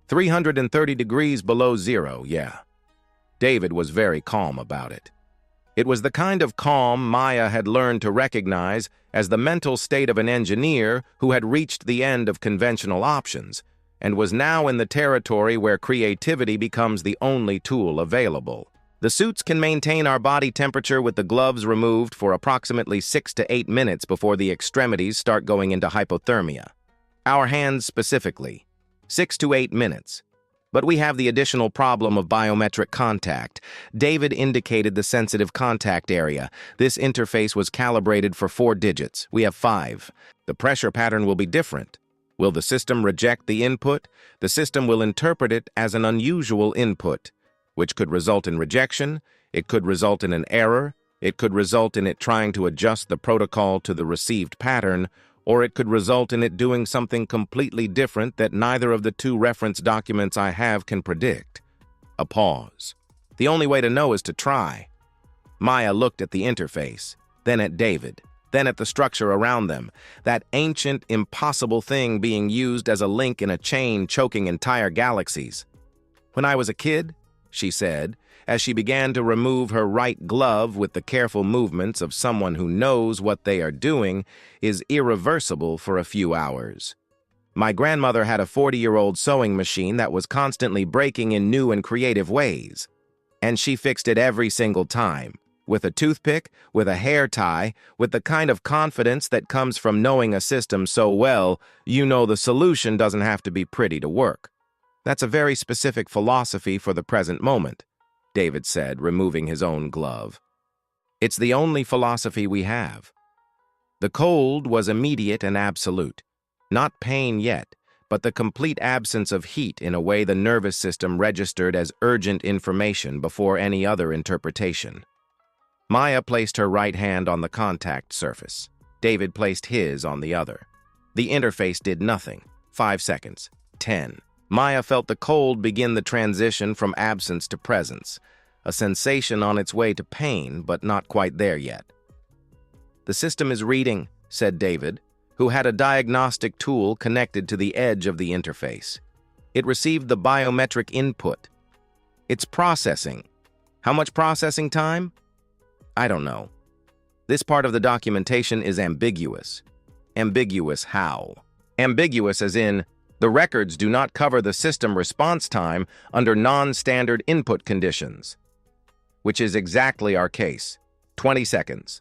330 degrees below zero, yeah." David was very calm about it. It was the kind of calm Maya had learned to recognize as the mental state of an engineer who had reached the end of conventional options and was now in the territory where creativity becomes the only tool available. The suits can maintain our body temperature with the gloves removed for approximately 6 to 8 minutes before the extremities start going into hypothermia. Our hands specifically, 6 to 8 minutes. But we have the additional problem of biometric contact. David indicated the sensitive contact area. This interface was calibrated for 4 digits. We have 5. The pressure pattern will be different. Will the system reject the input? The system will interpret it as an unusual input, which could result in rejection. It could result in an error. It could result in it trying to adjust the protocol to the received pattern, or it could result in it doing something completely different that neither of the 2 reference documents I have can predict. A pause. The only way to know is to try. Maya looked at the interface, then at David, then at the structure around them, that ancient, impossible thing being used as a link in a chain choking entire galaxies. "When I was a kid," she said, as she began to remove her right glove with the careful movements of someone who knows what they are doing is irreversible for a few hours. "My grandmother had a 40-year-old sewing machine that was constantly breaking in new and creative ways. And she fixed it every single time, with a toothpick, with a hair tie, with the kind of confidence that comes from knowing a system so well, you know the solution doesn't have to be pretty to work. That's a very specific philosophy for the present moment," David said, removing his own glove. "It's the only philosophy we have." The cold was immediate and absolute. Not pain yet, but the complete absence of heat in a way the nervous system registered as urgent information before any other interpretation. Maya placed her right hand on the contact surface. David placed his on the other. The interface did nothing. 5 seconds. 10. Maya felt the cold begin the transition from absence to presence, a sensation on its way to pain, but not quite there yet. "The system is reading," said David, who had a diagnostic tool connected to the edge of the interface. "It received the biometric input. It's processing. How much processing time? I don't know. This part of the documentation is ambiguous." "Ambiguous how?" "Ambiguous as in, the records do not cover the system response time under non-standard input conditions." "Which is exactly our case. 20 seconds.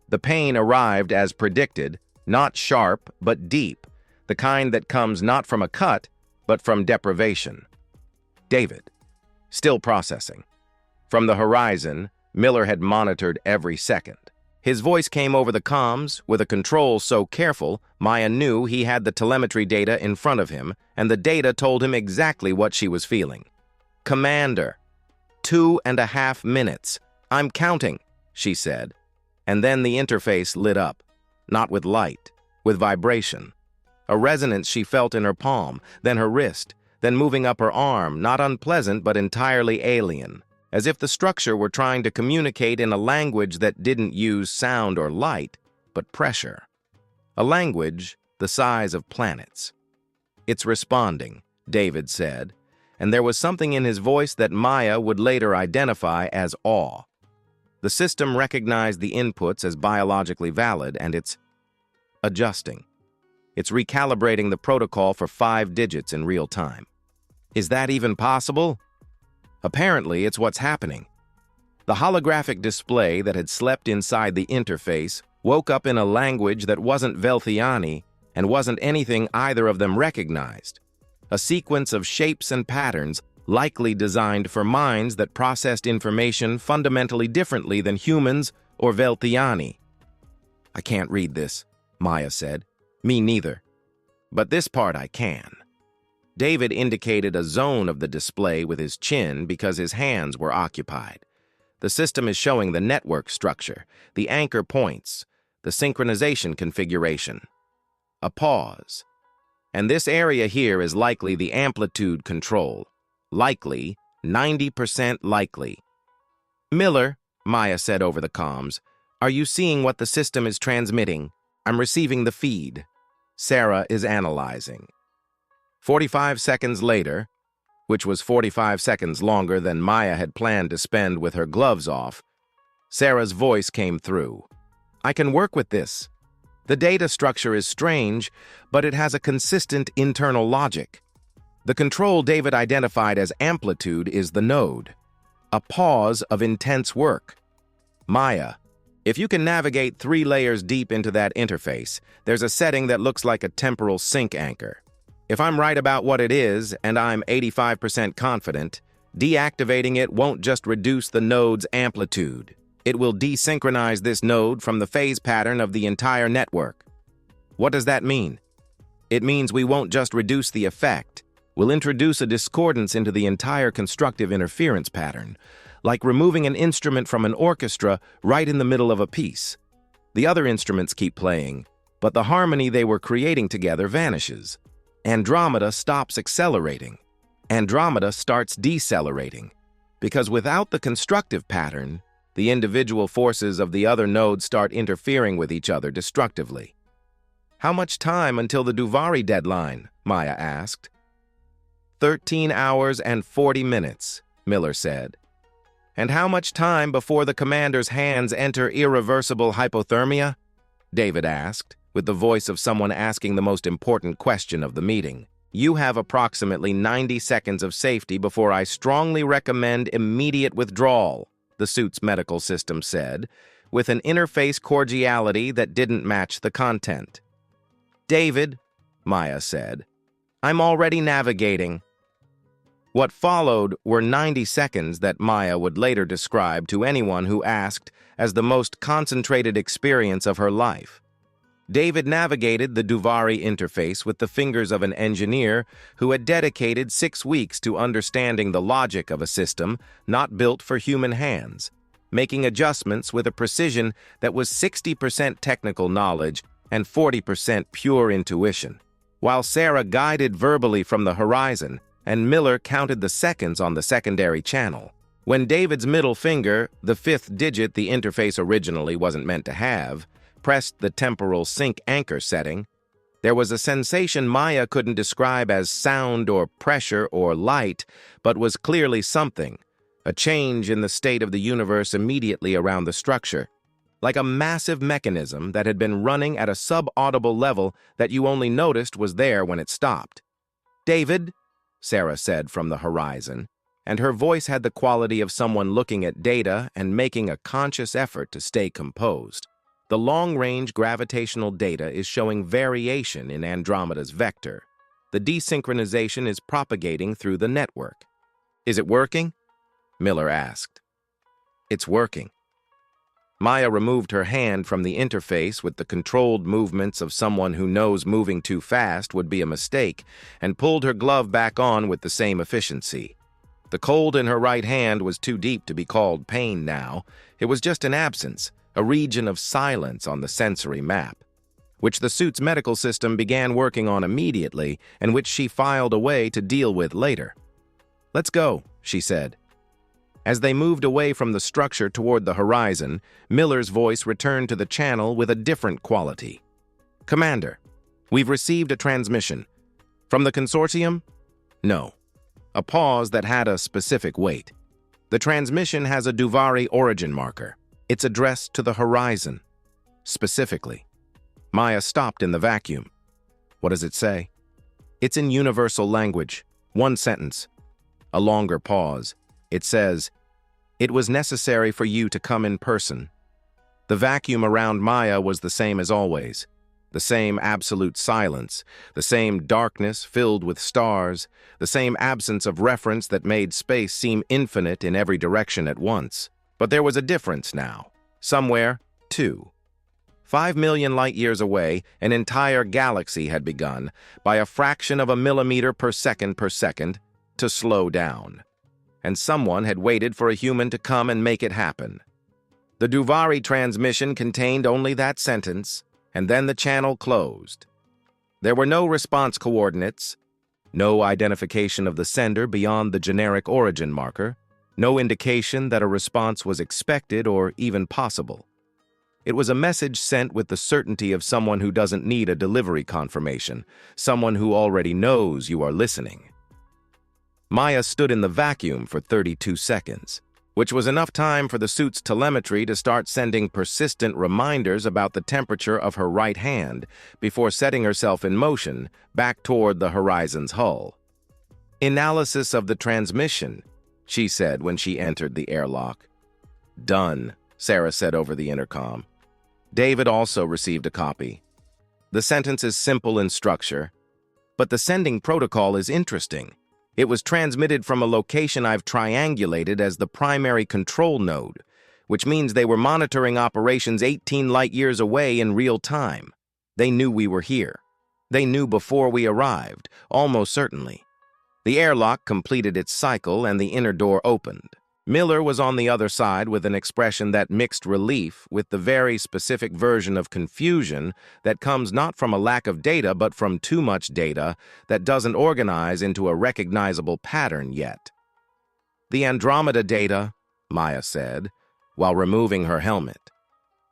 The pain arrived as predicted, not sharp, but deep, the kind that comes not from a cut, but from deprivation." David. Still processing. From the horizon, Miller had monitored every second. His voice came over the comms with a control so careful, Maya knew he had the telemetry data in front of him, and the data told him exactly what she was feeling. "Commander, 2.5 minutes. I'm counting," she said. And then the interface lit up, not with light, with vibration. A resonance she felt in her palm, then her wrist, then moving up her arm, not unpleasant but entirely alien, as if the structure were trying to communicate in a language that didn't use sound or light, but pressure. A language the size of planets. "It's responding," David said, and there was something in his voice that Maya would later identify as awe. The system recognized the inputs as biologically valid, and it's adjusting. It's recalibrating the protocol for 5 digits in real time. Is that even possible? Apparently, it's what's happening. The holographic display that had slept inside the interface woke up in a language that wasn't Velthiani and wasn't anything either of them recognized. A sequence of shapes and patterns likely designed for minds that processed information fundamentally differently than humans or Velthiani. "I can't read this," Maya said. "Me neither. But this part I can." David indicated a zone of the display with his chin because his hands were occupied. "The system is showing the network structure, the anchor points, the synchronization configuration." A pause. "And this area here is likely the amplitude control. Likely, 90% likely." "Miller," Maya said over the comms, "are you seeing what the system is transmitting? I'm receiving the feed." Sarah is analyzing. 45 seconds later, which was 45 seconds longer than Maya had planned to spend with her gloves off, Sarah's voice came through. "I can work with this. The data structure is strange, but it has a consistent internal logic. The control David identified as amplitude is the node, a pause of intense work. Maya, if you can navigate 3 layers deep into that interface, there's a setting that looks like a temporal sync anchor. If I'm right about what it is, and I'm 85% confident, deactivating it won't just reduce the node's amplitude. It will desynchronize this node from the phase pattern of the entire network. What does that mean? It means we won't just reduce the effect, we'll introduce a discordance into the entire constructive interference pattern, like removing an instrument from an orchestra right in the middle of a piece. The other instruments keep playing, but the harmony they were creating together vanishes. Andromeda stops accelerating. Andromeda starts decelerating, because without the constructive pattern, the individual forces of the other nodes start interfering with each other destructively. How much time until the Duvari deadline? Maya asked. 13 hours and 40 minutes, Miller said. And how much time before the commander's hands enter irreversible hypothermia? David asked, with the voice of someone asking the most important question of the meeting. You have approximately 90 seconds of safety before I strongly recommend immediate withdrawal, the suit's medical system said, with an interface cordiality that didn't match the content. David, Maya said, I'm already navigating. What followed were 90 seconds that Maya would later describe to anyone who asked as the most concentrated experience of her life. David navigated the Duvari interface with the fingers of an engineer who had dedicated 6 weeks to understanding the logic of a system not built for human hands, making adjustments with a precision that was 60% technical knowledge and 40% pure intuition, while Sarah guided verbally from the horizon and Miller counted the seconds on the secondary channel. When David's middle finger, the 5th digit the interface originally wasn't meant to have, pressed the temporal sync anchor setting, there was a sensation Maya couldn't describe as sound or pressure or light, but was clearly something, a change in the state of the universe immediately around the structure, like a massive mechanism that had been running at a sub-audible level that you only noticed was there when it stopped. David, Sarah said from the horizon, and her voice had the quality of someone looking at data and making a conscious effort to stay composed. The long-range gravitational data is showing variation in Andromeda's vector. The desynchronization is propagating through the network. Is it working? Miller asked. It's working. Maya removed her hand from the interface with the controlled movements of someone who knows moving too fast would be a mistake and pulled her glove back on with the same efficiency. The cold in her right hand was too deep to be called pain now. It was just an absence, a region of silence on the sensory map, which the suit's medical system began working on immediately and which she filed away to deal with later. Let's go, she said. As they moved away from the structure toward the horizon, Miller's voice returned to the channel with a different quality. Commander, we've received a transmission. From the consortium? No. A pause that had a specific weight. The transmission has a Duvari origin marker. It's addressed to the horizon. Specifically. Maya stopped in the vacuum. What does it say? It's in universal language. 1 sentence. A longer pause. It says, "It was necessary for you to come in person." The vacuum around Maya was the same as always. The same absolute silence, the same darkness filled with stars, the same absence of reference that made space seem infinite in every direction at once. But there was a difference now. Somewhere, too. 5 million light-years away, an entire galaxy had begun, by a fraction of a millimeter per second, to slow down. And someone had waited for a human to come and make it happen. The Duvari transmission contained only that sentence, and then the channel closed. There were no response coordinates, no identification of the sender beyond the generic origin marker, no indication that a response was expected or even possible. It was a message sent with the certainty of someone who doesn't need a delivery confirmation, someone who already knows you are listening. Maya stood in the vacuum for 32 seconds, which was enough time for the suit's telemetry to start sending persistent reminders about the temperature of her right hand before setting herself in motion back toward the horizon's hull. "Analysis of the transmission," she said when she entered the airlock. "Done," Sarah said over the intercom. David also received a copy. The sentence is simple in structure, but the sending protocol is interesting. It was transmitted from a location I've triangulated as the primary control node, which means they were monitoring operations 18 light-years away in real time. They knew we were here. They knew before we arrived, almost certainly. The airlock completed its cycle and the inner door opened. Miller was on the other side with an expression that mixed relief with the very specific version of confusion that comes not from a lack of data but from too much data that doesn't organize into a recognizable pattern yet. "The Andromeda data," Maya said, while removing her helmet.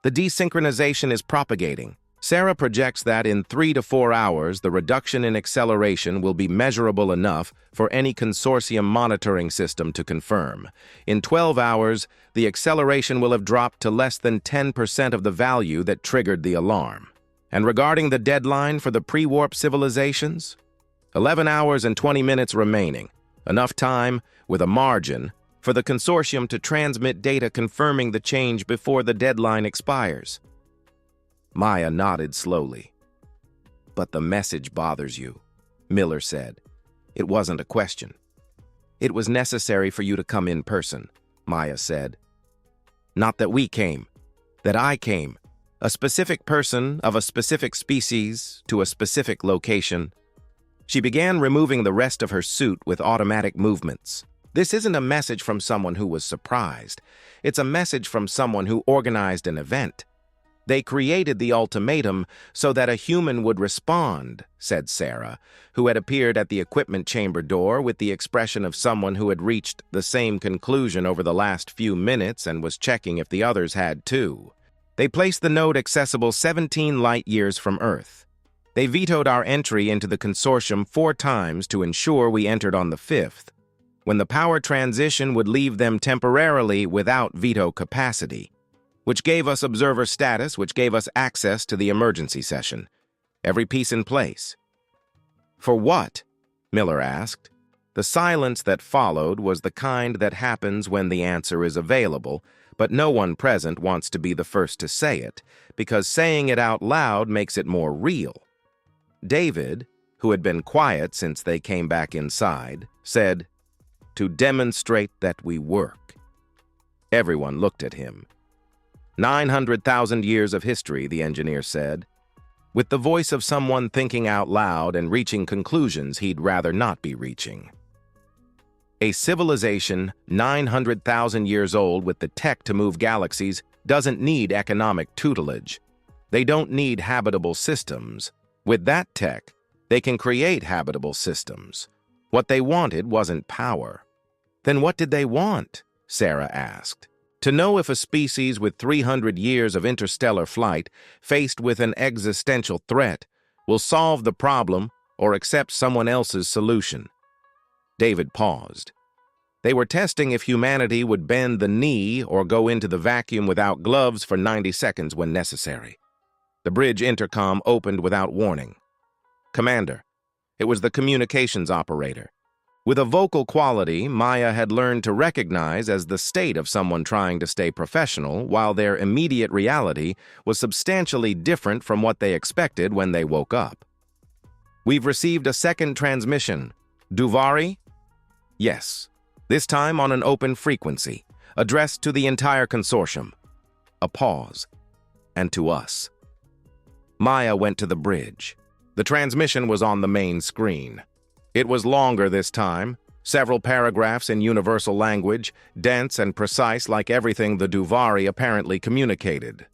"The desynchronization is propagating. Sarah projects that in 3 to 4 hours, the reduction in acceleration will be measurable enough for any consortium monitoring system to confirm. In 12 hours, the acceleration will have dropped to less than 10% of the value that triggered the alarm. And regarding the deadline for the pre-warp civilizations, 11 hours and 20 minutes remaining, enough time, with a margin, for the consortium to transmit data confirming the change before the deadline expires." Maya nodded slowly. "But the message bothers you," Miller said. "It wasn't a question." "It was necessary for you to come in person," Maya said. "Not that we came, that I came. A specific person of a specific species to a specific location." She began removing the rest of her suit with automatic movements. This isn't a message from someone who was surprised. It's a message from someone who organized an event. "They created the ultimatum so that a human would respond," said Sarah, who had appeared at the equipment chamber door with the expression of someone who had reached the same conclusion over the last few minutes and was checking if the others had too. "They placed the node accessible 17 light-years from Earth. They vetoed our entry into the consortium 4 times to ensure we entered on the 5th, when the power transition would leave them temporarily without veto capacity, which gave us observer status, which gave us access to the emergency session. Every piece in place." "For what?" Miller asked. The silence that followed was the kind that happens when the answer is available, but no one present wants to be the first to say it, because saying it out loud makes it more real. David, who had been quiet since they came back inside, said, "To demonstrate that we work." Everyone looked at him. 900,000 years of history, the engineer said, with the voice of someone thinking out loud and reaching conclusions he'd rather not be reaching. A civilization 900,000 years old with the tech to move galaxies doesn't need economic tutelage. They don't need habitable systems. With that tech, they can create habitable systems. What they wanted wasn't power. Then what did they want? Sarah asked. To know if a species with 300 years of interstellar flight, faced with an existential threat, will solve the problem or accept someone else's solution. David paused. They were testing if humanity would bend the knee or go into the vacuum without gloves for 90 seconds when necessary. The bridge intercom opened without warning. "Commander." It was the communications operator. With a vocal quality Maya had learned to recognize as the state of someone trying to stay professional, while their immediate reality was substantially different from what they expected when they woke up. "We've received a second transmission. Duvari?" "Yes. This time on an open frequency, addressed to the entire consortium." A pause. "And to us." Maya went to the bridge. The transmission was on the main screen. It was longer this time, several paragraphs in universal language, dense and precise like everything the Duvari apparently communicated.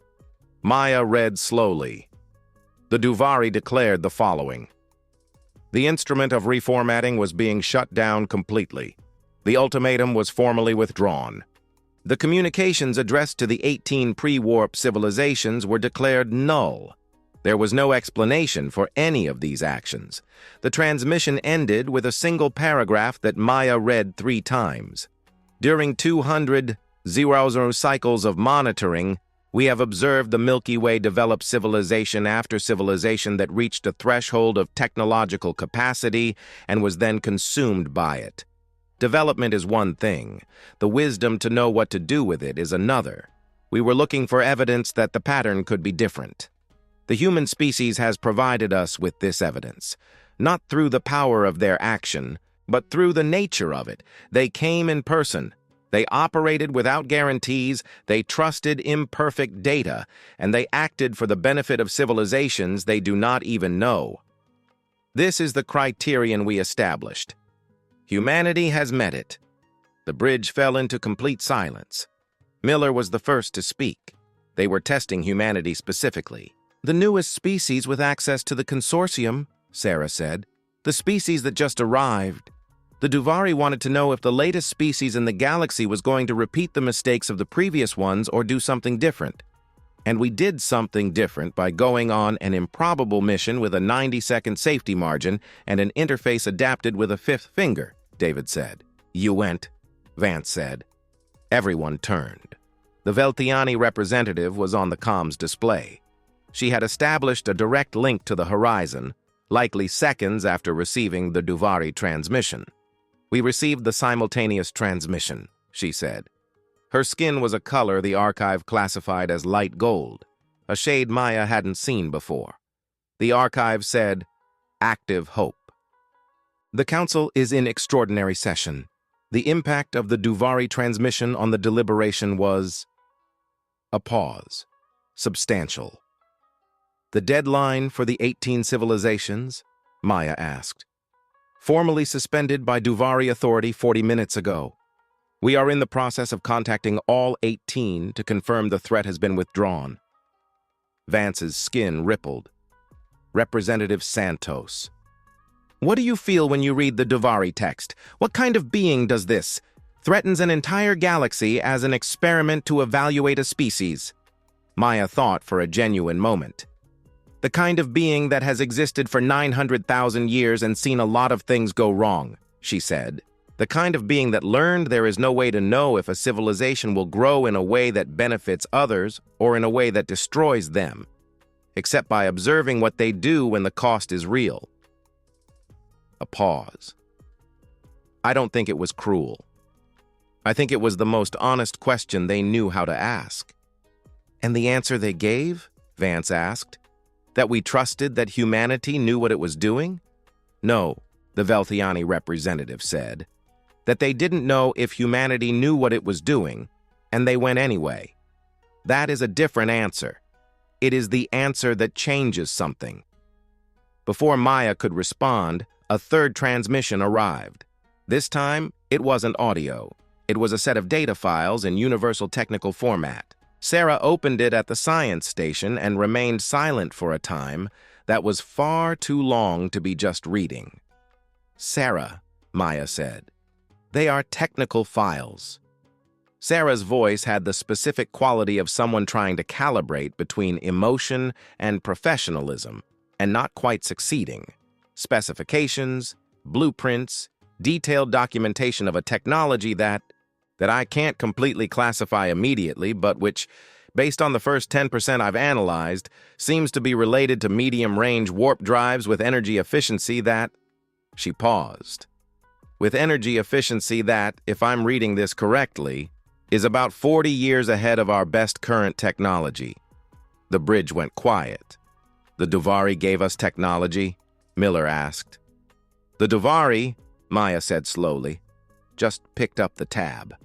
Maya read slowly. The Duvari declared the following. The instrument of reformatting was being shut down completely. The ultimatum was formally withdrawn. The communications addressed to the 18 pre-warp civilizations were declared null. There was no explanation for any of these actions. The transmission ended with a single paragraph that Maya read 3 times. During 200 cycles of monitoring, We have observed the Milky Way develop civilization after civilization that reached a threshold of technological capacity and was then consumed by it. Development is one thing. The wisdom to know what to do with it is another. We were looking for evidence that the pattern could be different. The human species has provided us with this evidence, not through the power of their action, but through the nature of it. They came in person. They operated without guarantees, they trusted imperfect data, and they acted for the benefit of civilizations they do not even know. This is the criterion we established. Humanity has met it. The bridge fell into complete silence. Miller was the first to speak. They were testing humanity specifically. "The newest species with access to the consortium," Sarah said. "The species that just arrived. The Duvari wanted to know if the latest species in the galaxy was going to repeat the mistakes of the previous ones or do something different. And we did something different by going on an improbable mission with a 90-second safety margin and an interface adapted with a fifth finger," David said. "You went," Vance said. Everyone turned. The Veltiani representative was on the comms display. She had established a direct link to the horizon, likely seconds after receiving the Duvari transmission. "We received the simultaneous transmission," she said. Her skin was a color the archive classified as light gold, a shade Maya hadn't seen before. The archive said, "Active hope." "The Council is in extraordinary session. The impact of the Duvari transmission on the deliberation was..." A pause. Substantial. "The deadline for the 18 civilizations?" Maya asked. "Formally suspended by Duvari Authority 40 minutes ago. We are in the process of contacting all 18 to confirm the threat has been withdrawn." Vance's skin rippled. Representative Santos. "What do you feel when you read the Duvari text? What kind of being does this? Threatens an entire galaxy as an experiment to evaluate a species." Maya thought for a genuine moment. "The kind of being that has existed for 900,000 years and seen a lot of things go wrong," she said. "The kind of being that learned there is no way to know if a civilization will grow in a way that benefits others or in a way that destroys them, except by observing what they do when the cost is real." A pause. "I don't think it was cruel. I think it was the most honest question they knew how to ask." "And the answer they gave?" Vance asked. "That we trusted that humanity knew what it was doing?" "No," the Veltiani representative said. "That they didn't know if humanity knew what it was doing, and they went anyway. That is a different answer. It is the answer that changes something." Before Maya could respond, a third transmission arrived. This time, it wasn't audio. It was a set of data files in universal technical format. Sarah opened it at the science station and remained silent for a time that was far too long to be just reading. "Sarah," Maya said, "they are technical files." Sarah's voice had the specific quality of someone trying to calibrate between emotion and professionalism, and not quite succeeding. Specifications, blueprints, detailed documentation of a technology that I can't completely classify immediately, but which, based on the first 10% I've analyzed, seems to be related to medium-range warp drives with energy efficiency that... She paused. "With energy efficiency that, if I'm reading this correctly, is about 40 years ahead of our best current technology." The bridge went quiet. "The Duvari gave us technology?" Miller asked. "The Duvari," Maya said slowly, "just picked up the tab."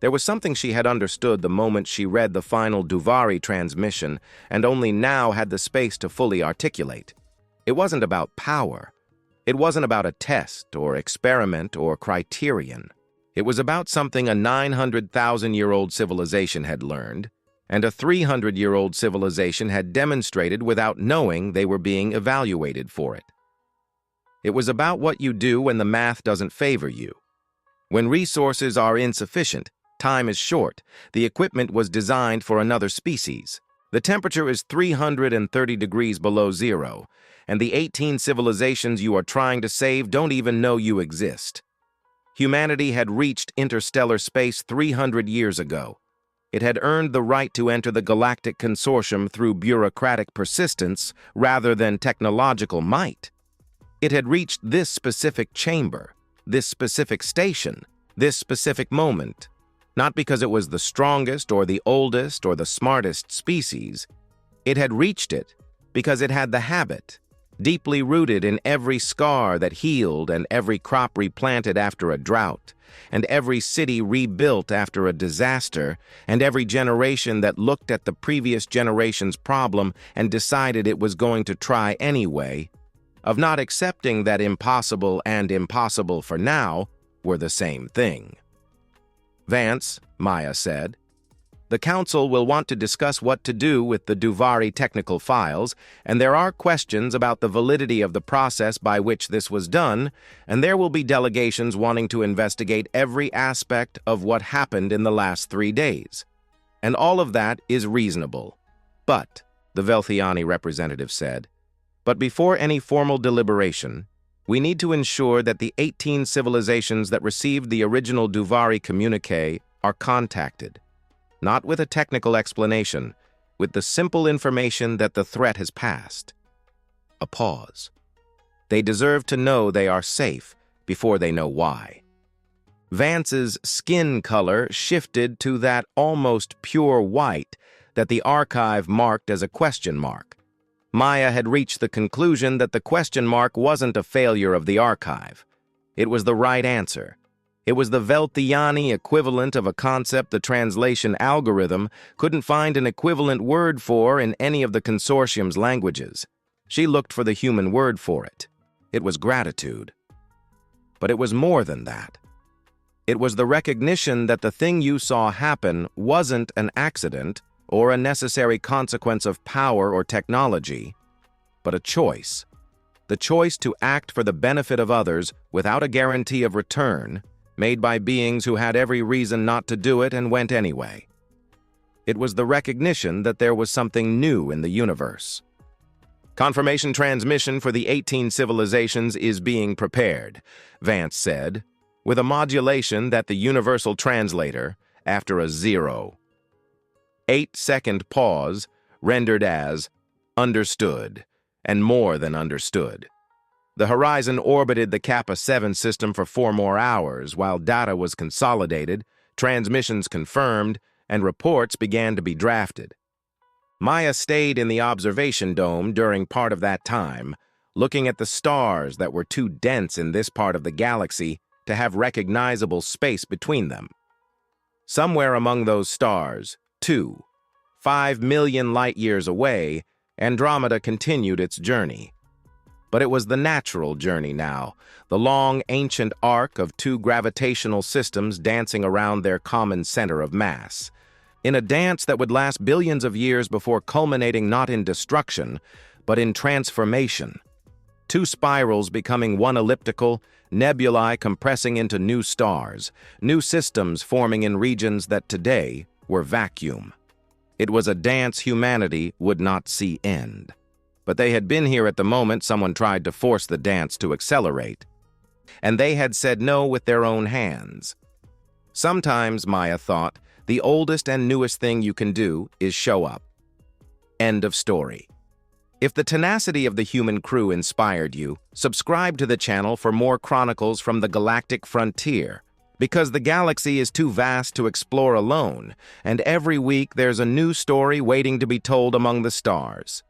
There was something she had understood the moment she read the final Duvari transmission and only now had the space to fully articulate. It wasn't about power. It wasn't about a test or experiment or criterion. It was about something a 900,000-year-old civilization had learned, and a 300-year-old civilization had demonstrated without knowing they were being evaluated for it. It was about what you do when the math doesn't favor you. When resources are insufficient, time is short, the equipment was designed for another species. The temperature is 330 degrees below zero, and the 18 civilizations you are trying to save don't even know you exist. Humanity had reached interstellar space 300 years ago. It had earned the right to enter the galactic consortium through bureaucratic persistence rather than technological might. It had reached this specific chamber, this specific station, this specific moment, not because it was the strongest or the oldest or the smartest species. It had reached it because it had the habit, deeply rooted in every scar that healed and every crop replanted after a drought, and every city rebuilt after a disaster, and every generation that looked at the previous generation's problem and decided it was going to try anyway, of not accepting that impossible and impossible for now were the same thing. "Vance," Maya said, "the Council will want to discuss what to do with the Duvari technical files, and there are questions about the validity of the process by which this was done, and there will be delegations wanting to investigate every aspect of what happened in the last 3 days. And all of that is reasonable. But," the Velthiani representative said, "but before any formal deliberation, we need to ensure that the 18 civilizations that received the original Duvari communique are contacted. Not with a technical explanation, with the simple information that the threat has passed." A pause. "They deserve to know they are safe before they know why." Vance's skin color shifted to that almost pure white that the archive marked as a question mark. Maya had reached the conclusion that the question mark wasn't a failure of the archive. It was the right answer. It was the Velthiani equivalent of a concept the translation algorithm couldn't find an equivalent word for in any of the consortium's languages. She looked for the human word for it. It was gratitude. But it was more than that. It was the recognition that the thing you saw happen wasn't an accident or a necessary consequence of power or technology, but a choice. The choice to act for the benefit of others without a guarantee of return, made by beings who had every reason not to do it and went anyway. It was the recognition that there was something new in the universe. "Confirmation transmission for the 18 civilizations is being prepared," Vance said, with a modulation that the universal translator, after a 0. 8-second pause, rendered as understood, and more than understood. The Horizon orbited the Kappa 7 system for 4 more hours while data was consolidated, transmissions confirmed, and reports began to be drafted. Maya stayed in the observation dome during part of that time, looking at the stars that were too dense in this part of the galaxy to have recognizable space between them. Somewhere among those stars, 5 million light-years away, Andromeda continued its journey. But it was the natural journey now, the long, ancient arc of 2 gravitational systems dancing around their common center of mass, in a dance that would last billions of years before culminating not in destruction, but in transformation. 2 spirals becoming one elliptical, nebulae compressing into new stars, new systems forming in regions that today were vacuum. It was a dance humanity would not see end. But they had been here at the moment someone tried to force the dance to accelerate. And they had said no with their own hands. Sometimes, Maya thought, the oldest and newest thing you can do is show up. End of story. If the tenacity of the human crew inspired you, subscribe to the channel for more chronicles from the galactic frontier, because the galaxy is too vast to explore alone, and every week there's a new story waiting to be told among the stars.